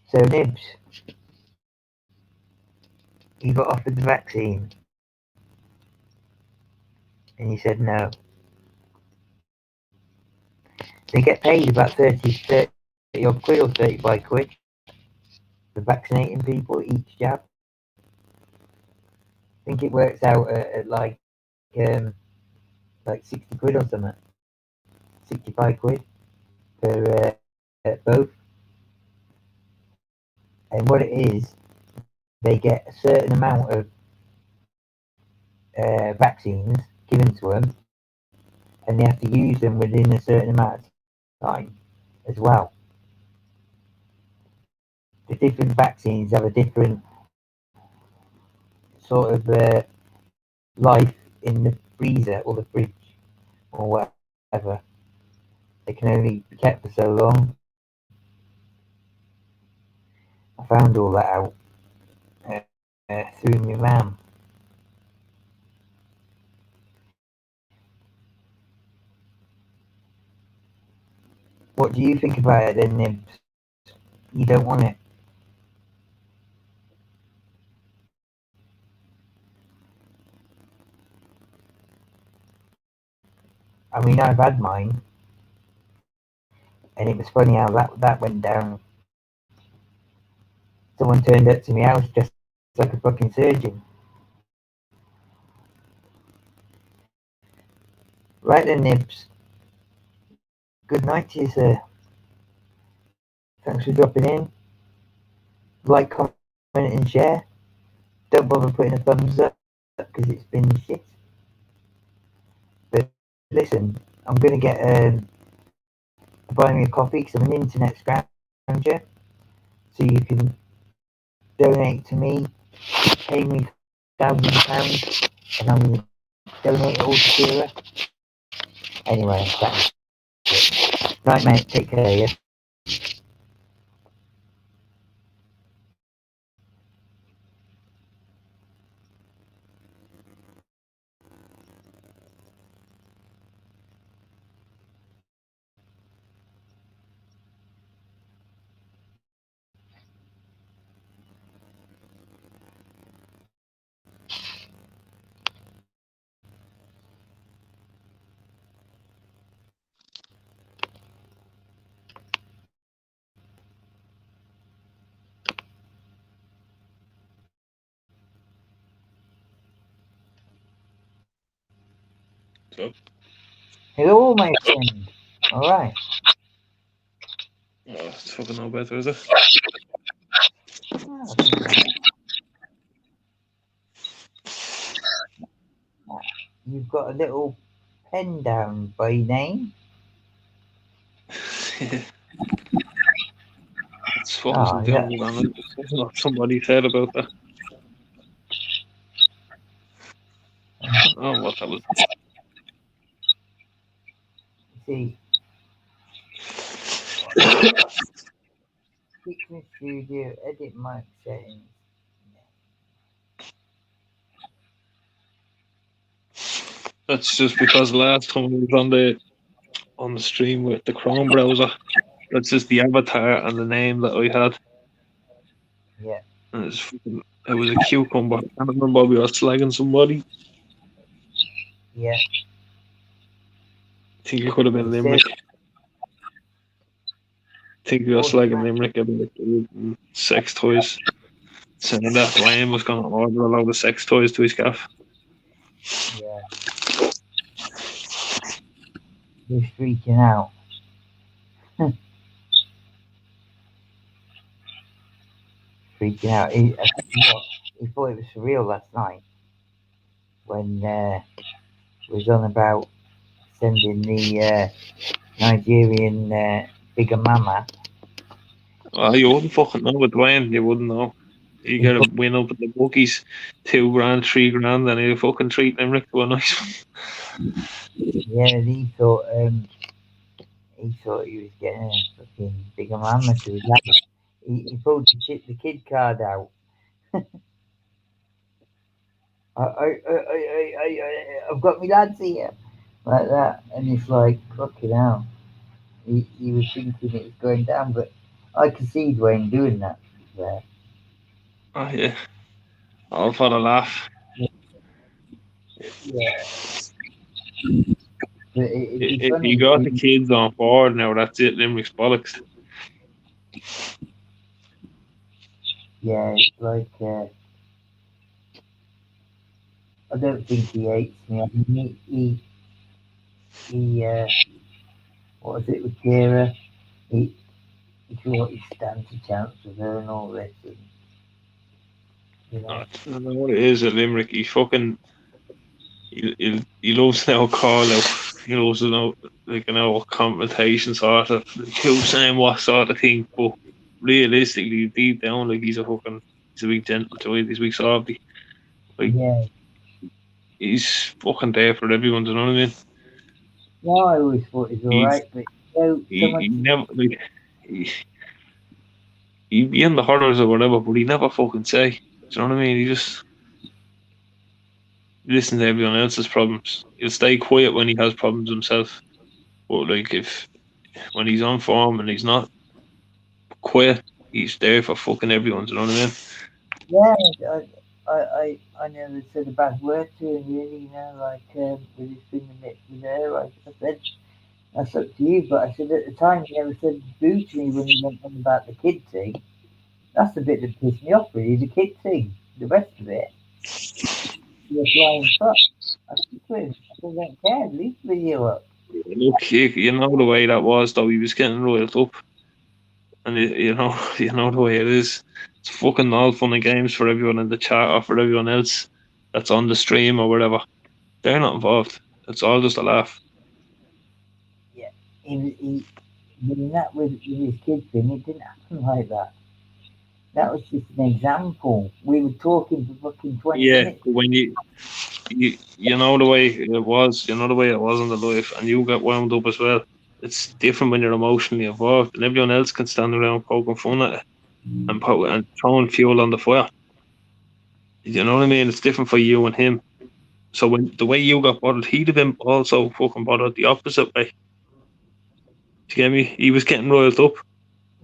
So Nibs, you got offered the vaccine, and you said no. They get paid about 30 odd quid or 35 quid for vaccinating people each jab. I think it works out at like 60 quid or something. 65 quid for both. And what it is, they get a certain amount of vaccines given to them, and they have to use them within a certain amount of time as well. The different vaccines have a different sort of life in the freezer or the fridge or whatever. They can only be kept for so long. I found all that out through my mum. What do you think about it then, Nibs? You don't want it? I mean, I've had mine, and it was funny how that went down. Someone turned up to my house just like a fucking surgeon. Right then, Nibs. Good night to you, sir. Thanks for dropping in. Like, comment, and share. Don't bother putting a thumbs up because it's been shit. But listen, I'm going to get buy me a coffee because I'm an internet scrounger. So you can donate to me, pay me £1,000, and I'm going to donate it all to Kira. Anyway, that's it. Right, mate, take care, yeah? So, Hello, my friend. All right. it's fucking no better, is it? Oh, I think you've got a little pen down by name. It's fucking Oh, yeah. down, man. It's what somebody said about that. Oh, what that was. See, kitchen studio, edit mic settings. That's just because last time we was on the stream with the Chrome browser. That's just the avatar and the name that I had. Yeah, And it was a cucumber. I can't remember we were slagging somebody. yeah. I think it could have been It says Limerick. I think we were slagging automatic. Limerick about sex toys. Saying that Dwayne was going to order a load of sex toys to his gaff. Yeah, he's freaking out. Freaking out. I tell you what, he thought it was for real last night when we was on about sending the Nigerian bigger mama. You wouldn't fucking know with Dwayne. You wouldn't know. You He get a thought, win up at the bookies, 2 grand, 3 grand, and he'll fucking treat Limerick to a nice one. yeah, he thought he was getting a fucking bigger mama to his lap. He pulled the kid card out. I've got my lads here. Like that. And it's like, fucking hell. He was thinking it was going down, but I could see Dwayne doing that there. Oh, yeah. All for the laugh. Yeah. But it'd be If you funny. got the kids on board now, that's it. Limerick's bollocks. Yeah, it's like, I don't think he hates me. I mean, what was it with Kira? He, he thought he stands a chance with her and all this. And, you I know, don't know what it is at Limerick. He loves now call out. He loves to know like an old confrontation sort of like who's saying what sort of thing. But realistically, deep down, like he's a big gentle to it. He's a big softy. Like yeah. he's fucking there for everyone. Do you know what I mean? No, I always thought he was He's alright, but you know, he someone, never like he he'd be in the horrors or whatever, but he never fucking say. Do you know what I mean? He just listen to everyone else's problems. He'll stay quiet when he has problems himself. But like if when he's on form and he's not quiet, he's there for fucking everyone. Do you know what I mean? yeah, I never said a bad word to him, really, you know, like, with his thing with her. I said, that's up to you, but I said at the time, he never said boo to me when he went on about the kid thing. That's the bit that pissed me off, really, the kid thing. The rest of it, you're flying fuck. I said to him, I said, I don't care, leave the video up. Look, you know the way that was though. He was getting riled up, and you know the way it is. It's fucking all fun and games for everyone in the chat or for everyone else that's on the stream or whatever. They're not involved. It's all just a laugh. Yeah, when that with his kid thing, it didn't happen like that. That was just an example. We were talking for fucking 20 Yeah, minutes. but when you know the way it was, you know the way it was in the life, and you get wound up as well. It's different when you're emotionally involved, and everyone else can stand around poking fun at it and throwing fuel on the fire. You know what I mean? It's different for you and him. So when the way you got bothered, he'd have been also fucking bothered the opposite way. Do you get me? He was getting riled up.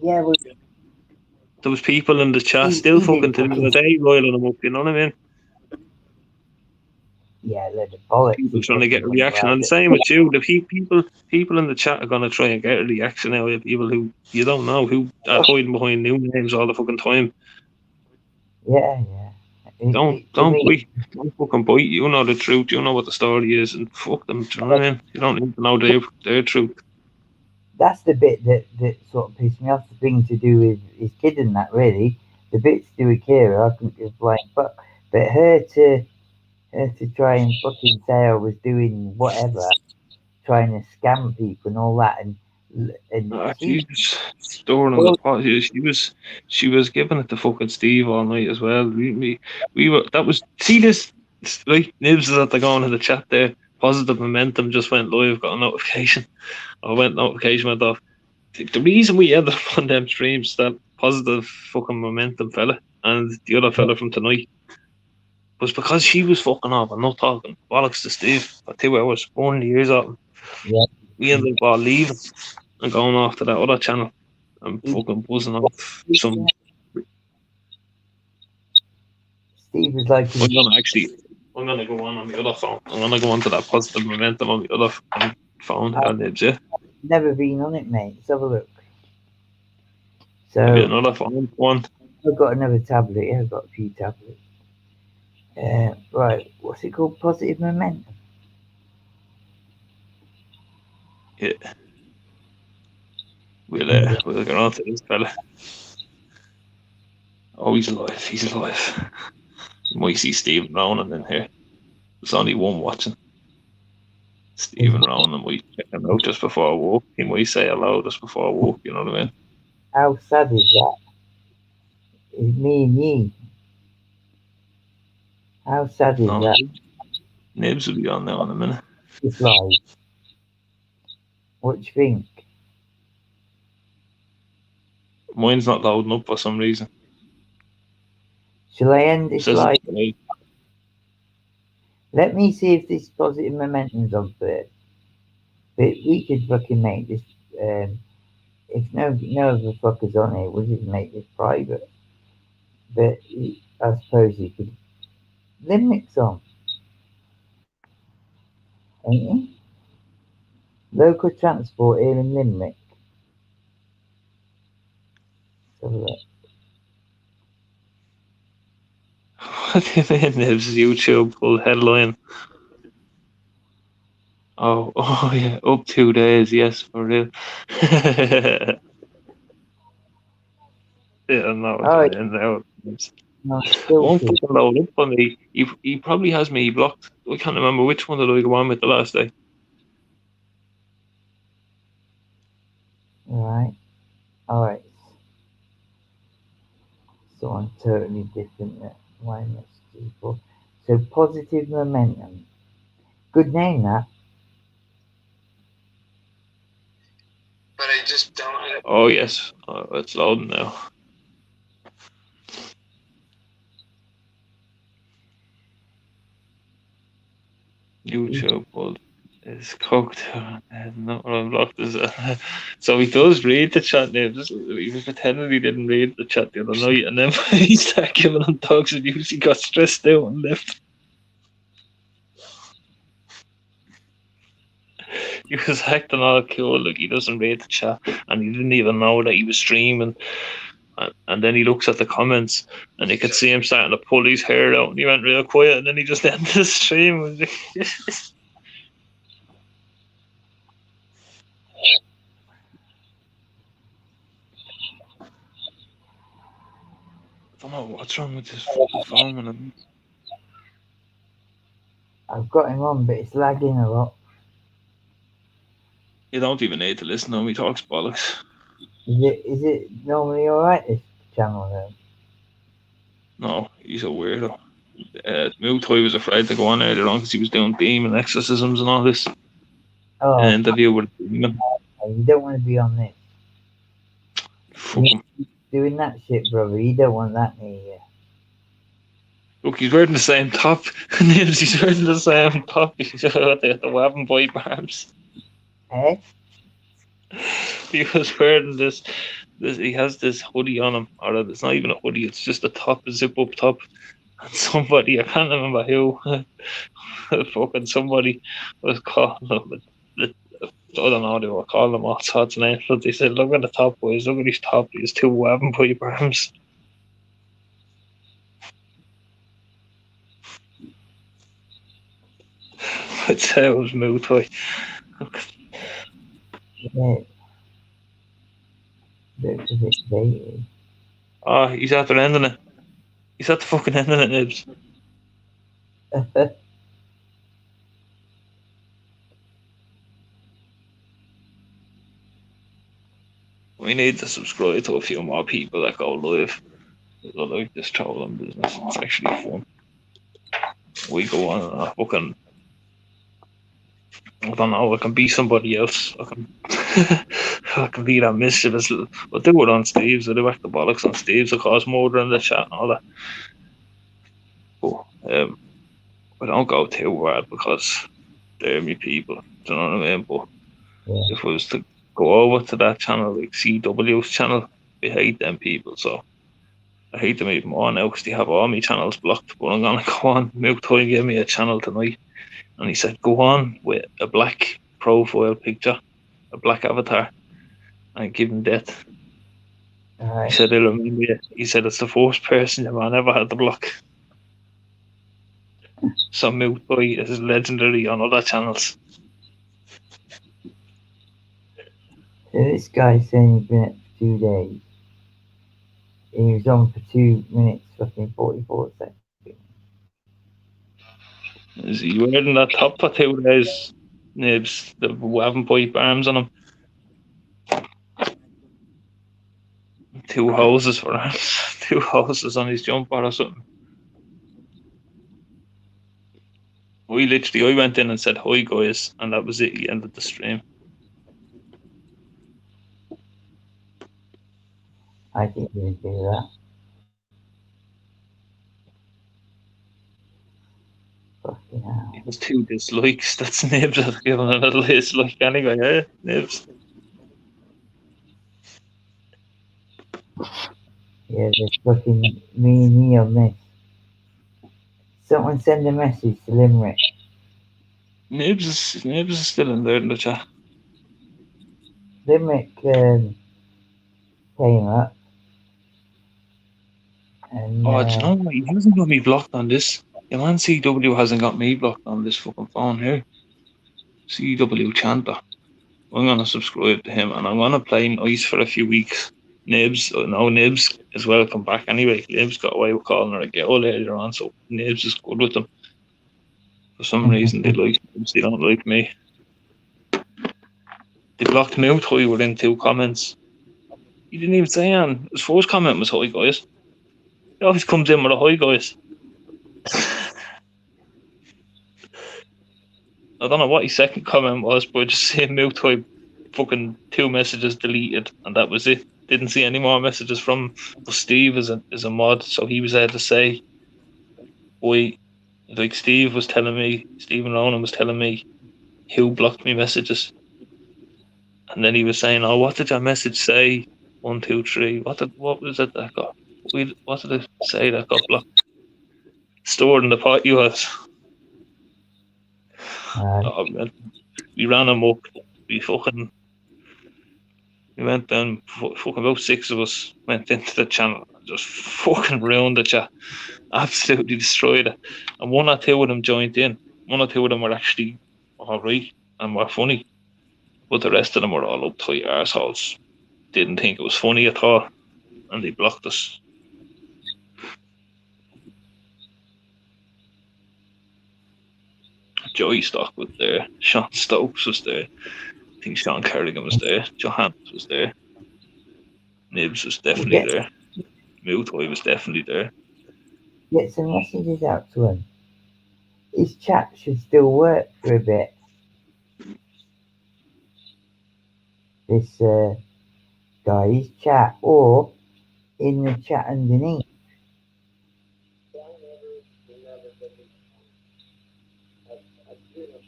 Yeah, well, There was people in the chat still he did fucking to the fucking, other day riling him up. You know what I mean? yeah, load of bollocks. People He trying to get fucking a went reaction, around and the it. same with you. The people in the chat are gonna try and get a reaction out of people who you don't know who are hiding behind new names all the fucking time. Yeah, yeah. To Don't me, bite. Don't fucking bite. You know the truth. You know what the story is, and fuck them. Do you know what I mean? You don't need to know their truth. that's the bit that sort of pissed me off. The thing to do with his kid and that, really. The bit to do with Kira, I couldn't give a flying fuck. But her to try and fucking say I was doing whatever, trying to scam people and all that, and Steve, Jesus, storing the well, pot. She was giving it to fucking Steve all night as well. We were that was see this right. Nibs is at the going in the chat there. Positive momentum just went live. Got a notification. Notification went off. The reason we ended up on them streams that positive fucking momentum fella and the other fella from tonight was because she was fucking off and not talking bollocks to Steve for 2 hours, 4 years off. yeah, We ended up all leaving and going off to that other channel and he, fucking buzzing off some. Steve was like, I'm gonna actually, I'm gonna go on the other phone. I'm gonna go on to that positive momentum on the other phone. I've There, Nibs, yeah. never been on it, mate. Let's have a look. Have you So another phone? One. I've got another tablet. Yeah, I've got a few tablets. Right, what's it called? Positive momentum. Yeah, Yeah. we'll get on to this fella. Oh, he's alive. He's alive. You might see Stephen Ronan in here. There's only one watching. Stephen Ronan might check him out just before I walk. He might say hello just before I walk. You know what I mean? How sad is that? It's me and you. How sad is No, that? Nibs will be on now in a minute. It's live. What do you think? Mine's not loading up for some reason. Shall I end It this says live? it's delayed. Let me see if this positive momentum's on first. But we could fucking make this. If no other fuckers on it, we'll just make this private. But I suppose you could. Limerick's on, ain't he? Local transport here in Limerick. Let's have a look. What do you mean, Nibs? YouTube full headline. Oh yeah, up 2 days. Yes, for real. Yeah, no, what Oh, you mean now. no, still Won't too. fucking load up for me. He probably has me blocked. I can't remember which one did I go on with the last day. Alright. Alright. Someone totally different that minus people. So positive momentum. Good name that. But I just don't. Oh yes, it's loading now. YouTube is cooked. Not what I've blocked is so he does read the chat now. He was pretending he didn't read the chat the other night, and then when he started giving him dogs abuse, he got stressed out and left. He was acting all cool, like he doesn't read the chat, and he didn't even know that he was streaming. And then he looks at the comments, and you could see him starting to pull his hair out, and he went real quiet, and then he just ended the stream. I don't know what's wrong with this fucking phone, man. I've got him on, but it's lagging a lot. You don't even need to listen to him. He talks bollocks. Is it normally alright this channel though? No, he's a weirdo. Mutoy was afraid to go on earlier on because he was doing demon exorcisms and all this. An Oh, interview with a demon. you don't want to be on this. Fuck him. Doing that shit, brother. You don't want that near you. Look, he's wearing the same top. He's wearing the same top. He's got the weapon boy arms. Eh? He was wearing this. He has this hoodie on him, or it's not even a hoodie. It's just a top, a zip up top. And somebody, I can't remember who, fucking somebody was calling him. I don't know, they were calling him all sorts of names, but they said, look at the top, boys, look at his top, he's two weapon boy arms. I'd say it was Muay Yeah, looks a bit dated. Oh, he's after ending it. He's at the fucking ending it, Nibs. We need to subscribe to a few more people that go live. I like this trolling business. It's actually fun. We go on and I don't know, I can be somebody else. I can I can be that mischievous little. I do it on Steve's. I do back the bollocks on Steve's. I cause murder in the chat and all that. But I don't go too hard because they're me people. Do you know what I mean? But Yeah. if I was to go over to that channel, like CW's channel, I hate them people. So I hate them even more now because they have all my channels blocked. But I'm gonna go on. Milk gave me a channel tonight, and he said go on with a black profile picture, a black avatar, and give him death. He Alright. said he'll remember you. He said it's the first person your man ever had to block. So Milk is legendary on other channels. So this guy's saying he's been up for 2 days. He was on for 2 minutes, fucking 44 seconds. Is he wearing that top for 2 days? Nibs, the having pipe arms on him. 2 hoses for arms. 2 hoses on his jumper or something. I went in and said hi guys, and that was it. He ended the stream. I think he would do that. Fucking hell. It was 2 dislikes. That's Nibs. I've given it a dislike anyway, eh? Nibs. Yeah, there's fucking me and me on this. Someone send a message to Limerick. Nibs is still in there in the chat. Limerick came up and Oh, do you know what? He hasn't got me blocked on this. Your man CW hasn't got me blocked on this fucking phone here. CW Chanter. I'm gonna subscribe to him and I'm gonna play nice for a few weeks. Nibs is welcome back anyway. Nibs got away with calling her a girl earlier on, so Nibs is good with them. For some reason, they like Nibs, they don't like me. They blocked me out within 2 comments. He didn't even say anything. His first comment was hi guys. He always comes in with a hi guys. I don't know what his second comment was, but I just see Milk fucking 2 messages deleted, and that was it. Didn't see any more messages from. But Steve is a mod, so he was there to say, "Boy, like Stephen Ronan was telling me who blocked me messages, and then he was saying, "Oh, what did your message say? 1, 2, 3. What was it that got? What did it say that got blocked? Stored in the pot you had." Oh, man. We ran amok. We went down, fucking about 6 of us went into the channel and just fucking ruined the chat. Absolutely destroyed it. And 1 or 2 of them joined in. 1 or 2 of them were actually alright and were funny. But the rest of them were all uptight arseholes. Didn't think it was funny at all. And they blocked us. Joey Stock was there. Sean Stokes was there. I think Sean Kerrigan was there. Johannes was there. Nibs was definitely there. Mutoy was definitely there. Get some messages out to him. His chat should still work for a bit. This guy, his chat, or in the chat underneath.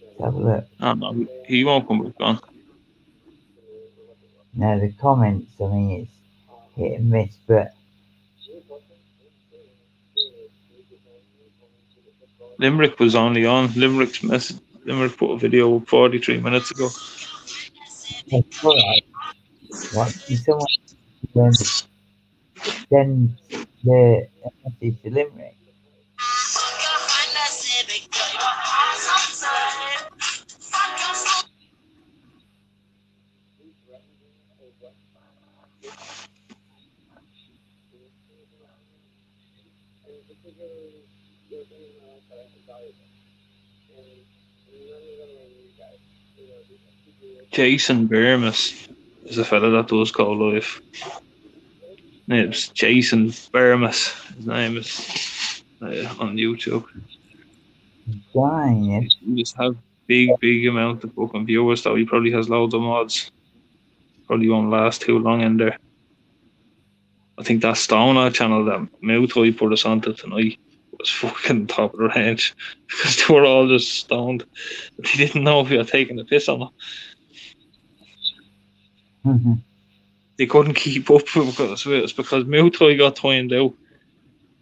Let's have a look. Oh, no, he won't come back on. Now the comments, I mean, it's hit and miss, but Limerick was only on. Limerick put a video up 43 minutes ago. it's alright. What can someone send the message to Limerick? Jason Bermas is a fella that does go live. It's Jason Bermas. His name is on YouTube. Giant. He just have big amount of fucking viewers though. He probably has loads of mods. Probably won't last too long in there. I think that Stoner channel that Mouthoi put us onto tonight was fucking top of the range because they were all just stoned. They didn't know if we were taking the piss on them. They couldn't keep up with us. It was because Mouthoi got timed out,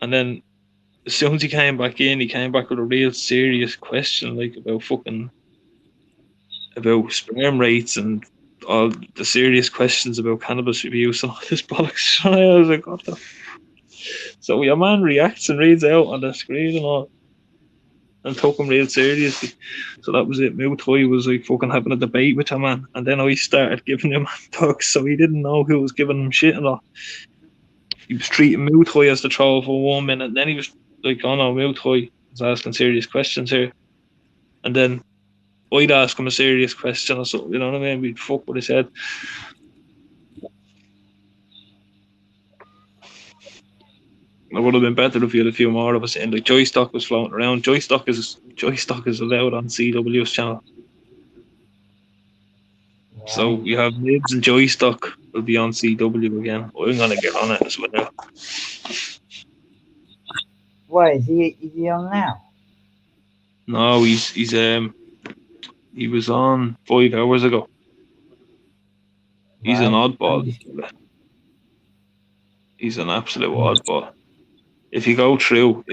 and then as soon as he came back in, he came back with a real serious question, like about sperm rates and all the serious questions about cannabis abuse and all this bollocks. And I was like, what the so your man reacts and reads out on the screen and all, and took him real seriously. So that was it. Mouthoi was like fucking having a debate with him, man. And then I started giving him talks, so he didn't know who was giving him shit and all. He was treating Mouthoi as the troll for 1 minute, and then he was like, oh no, Mouthoi was asking serious questions here. And then I'd ask him a serious question or something, you know what I mean? We'd fuck with his head. It would have been better if you had a few more of us in. Like Joystock was floating around. Joystock is allowed on CW's channel. So Right. we have Nibs and Joystock will be on CW again. I'm gonna get on it as well. Why is he on now? No, he was on 5 hours ago. He's an Right. I'm oddball. just He's an absolute oddball. If you go through,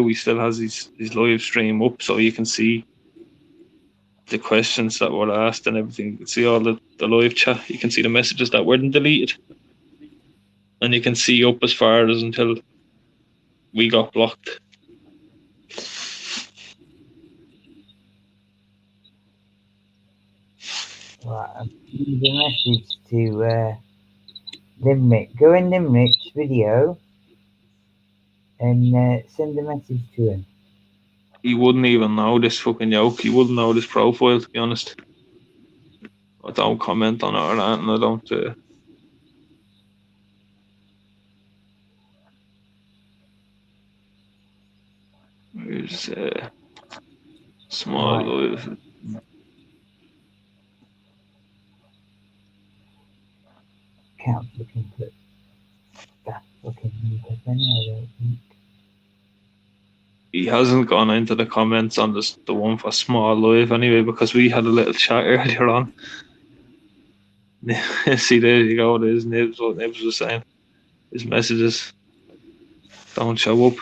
he still has his live stream up, so you can see the questions that were asked and everything. You can see all the live chat. You can see the messages that weren't deleted, and you can see up as far as until we got blocked. right. I'm leaving a message to Limerick. Go in Limerick's video and send a message to him. He wouldn't even know this fucking yoke. He wouldn't know this profile, to be honest. I don't comment on it or that, and I don't. There's small Right. live. Can't looking for that fucking meetup anyway. I don't think. He hasn't gone into the comments on the one for small live anyway because we had a little chat earlier on. See, there you go. There's Nibs. What Nibs was saying. His messages don't show up.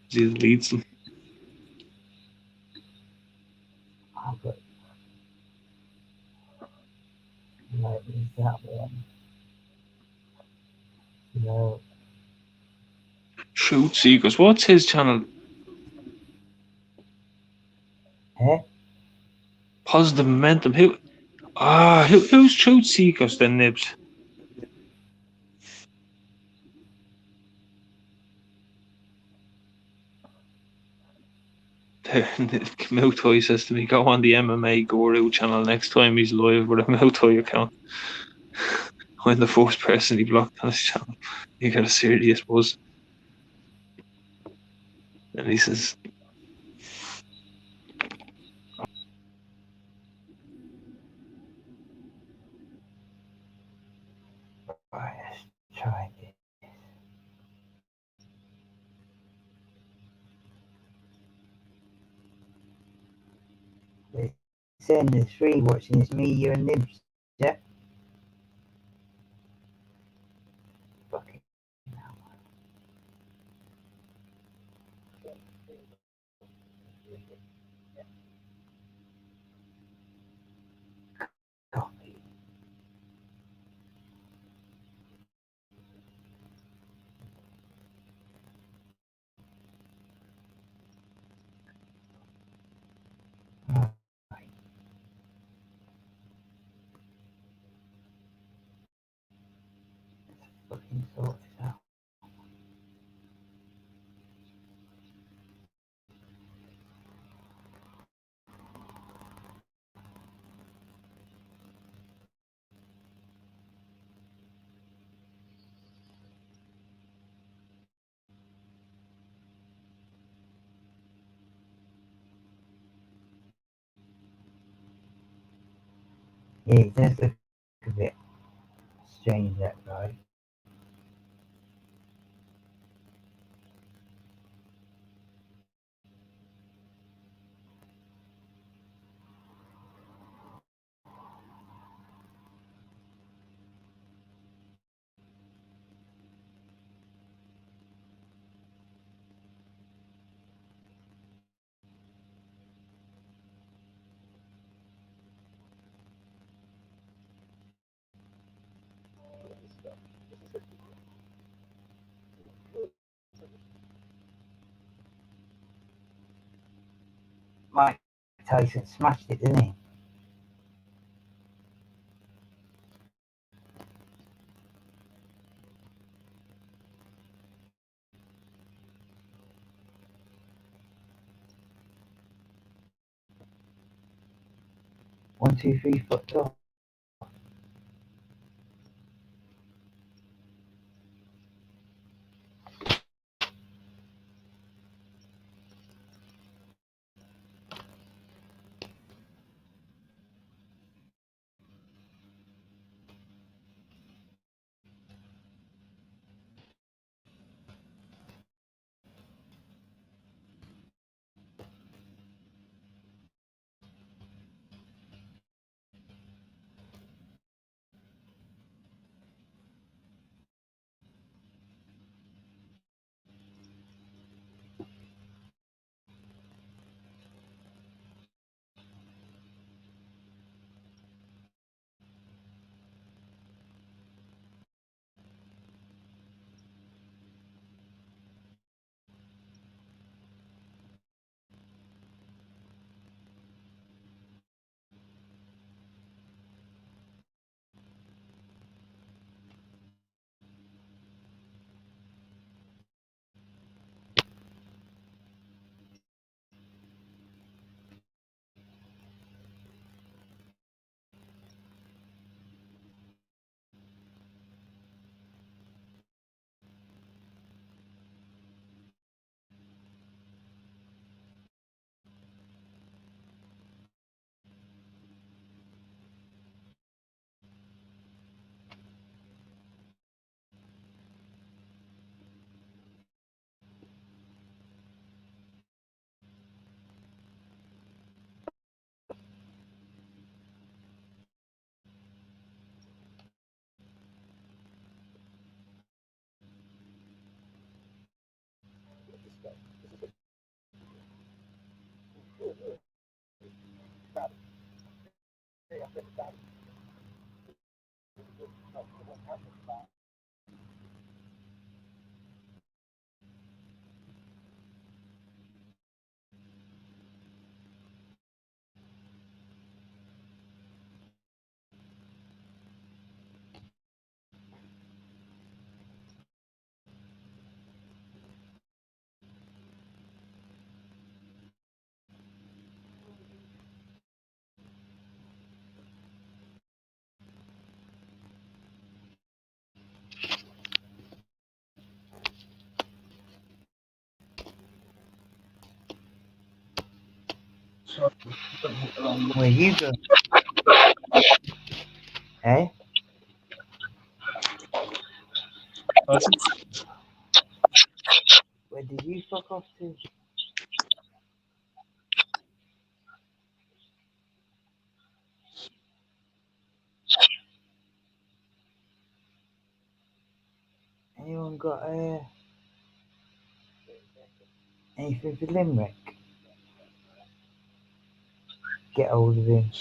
He deletes them. Ah, but like there's that one. No. Truth Seekers. What's his channel? Eh? Positive Momentum. Who's Truth Seekers then, Nibs? Mouthoi says to me, go on the MMA Guru channel next time he's live with a Mouthoi account. I'm the first person he blocked on his channel. He got a serious buzz. And he says, Right. Let's try this. They're saying there's three watching. It's me, you, and Nibs. Yeah. Fucking copy. Right. Fucking sort this out. Yeah, he does look a bit strange, that guy. Mike Tyson smashed it, didn't he? One, two, three, foot off. Where you go? Eh? Where did you fuck off to? Anyone got anything for Limerick? Get hold of him.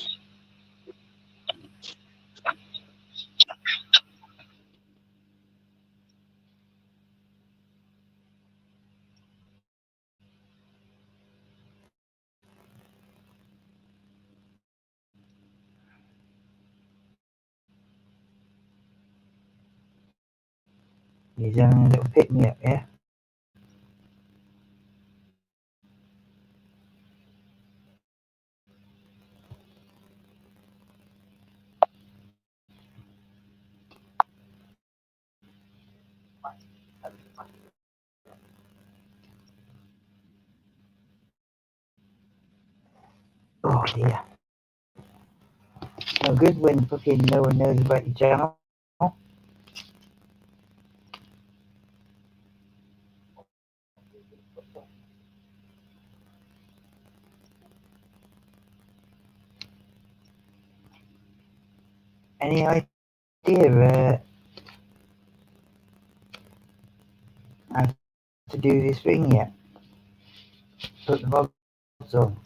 He's having a little pick me up, yeah? Oh dear. no good when fucking no one knows about your channel. Any idea how to do this thing yet? Put the mods on.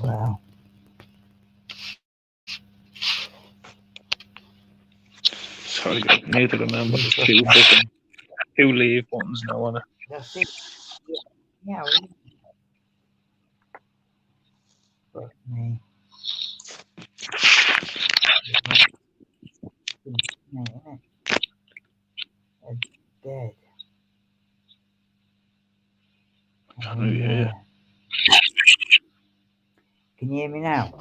Wow. Sorry, I need to remember there's two leave buttons now on it. That's it. Yeah, fuck me. Innit? It's dead. Oh, yeah. Can you hear me now?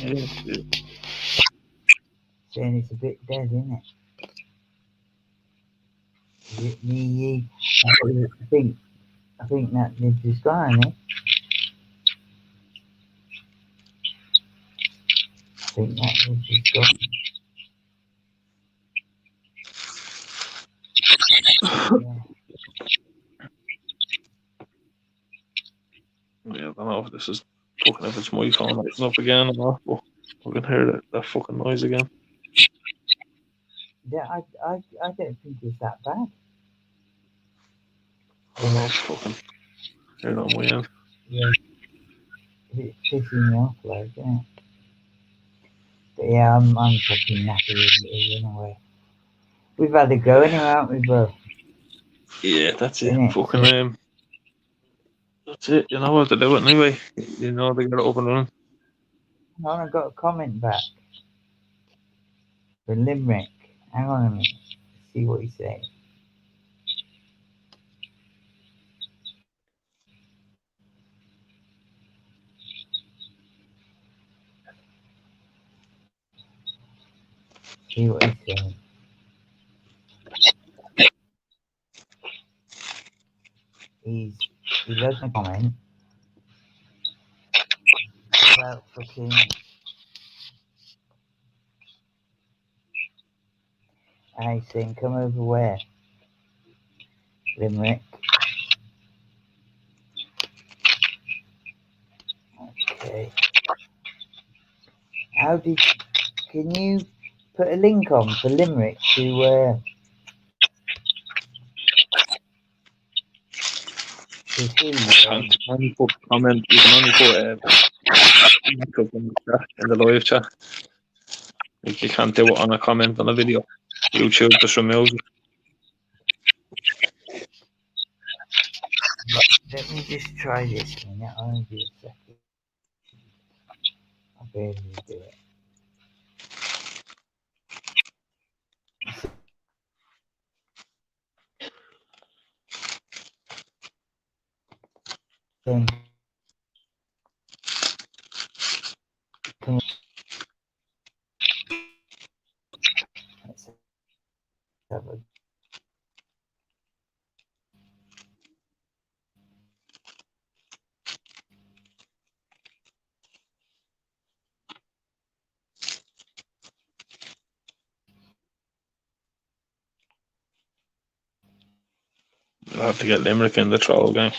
Yeah. Saying it's a bit dead, isn't it? Is it me? I think that lives is gone, eh? I think that lives is gone. Yeah. Yeah, I don't know if this is fucking if it's my phone lighting up again or not, but I can hear that fucking noise again. Yeah, I don't think it's that bad. I don't know, it's fucking hear it on my end. Yeah, it's pissing me off, like, isn't it? But yeah, I'm fucking knackered as it is anyway. We've had a go anyway, haven't we, bro? Yeah, that's it. Innit? Fucking that's it. You know what to do it anyway. You know they got it up and running. Hang on, I got a comment back from Limerick. Hang on a minute. See what he's saying. See what he's saying. He left a comment about fucking and he's saying come over where? Limerick. Okay. How did can you put a link on for Limerick to see You can't only put comment. You can only put link up in the chat, in the live chat. Like you can't do it on a comment on a video. YouTube just removes it. let me just try this a minute, I'll be a second. I'll be able to do it. Then come let's have a I'll have to get Limerick in the troll game.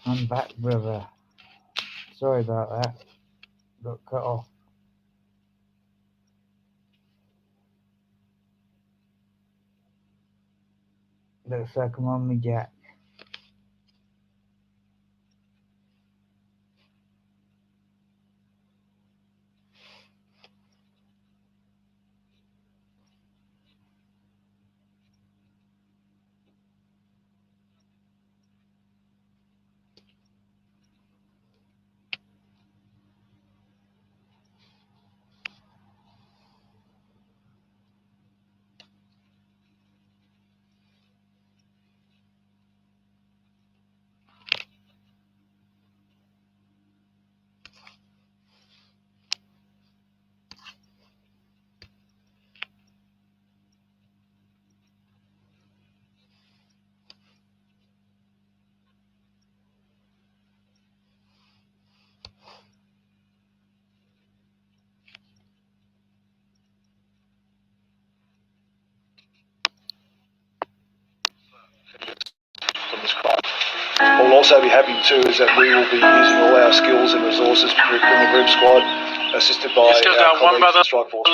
I'm back, brother. Sorry about that. Got cut off. Looks like I'm on my jack. From this crime. What we'll also be happy too is that we will be using all our skills and resources through Criminal Group Squad, assisted by our colleagues in Strike Force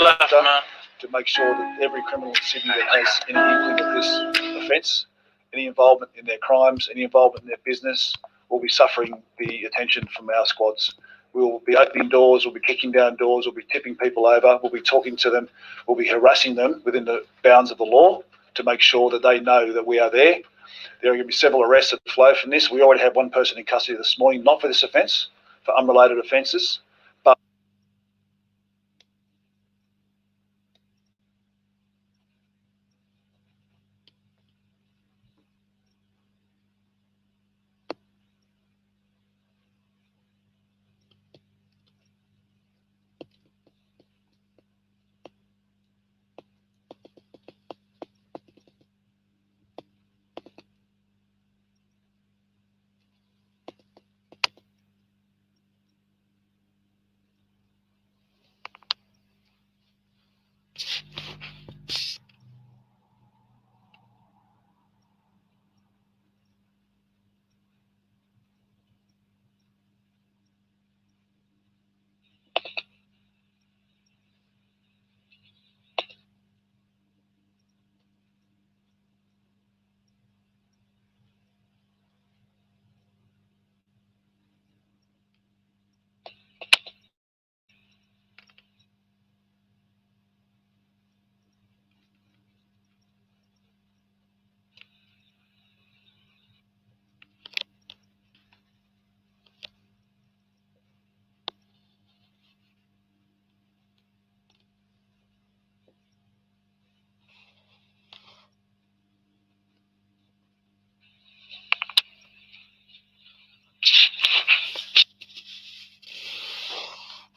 to make sure that every criminal in Sydney that has any inkling of this offence, any involvement in their crimes, any involvement in their business, will be suffering the attention from our squads. We'll be opening doors, we'll be kicking down doors, we'll be tipping people over, we'll be talking to them, we'll be harassing them within the bounds of the law to make sure that they know that we are there. There are going to be several arrests that flow from this. We already have one person in custody this morning, not for this offence, for unrelated offences. But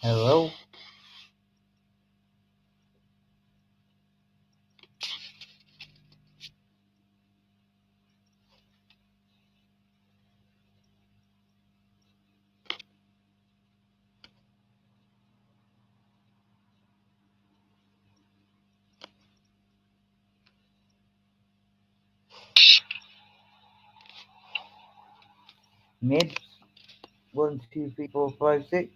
Hello? Mids? 1, 2, 3, 4, 5, 6.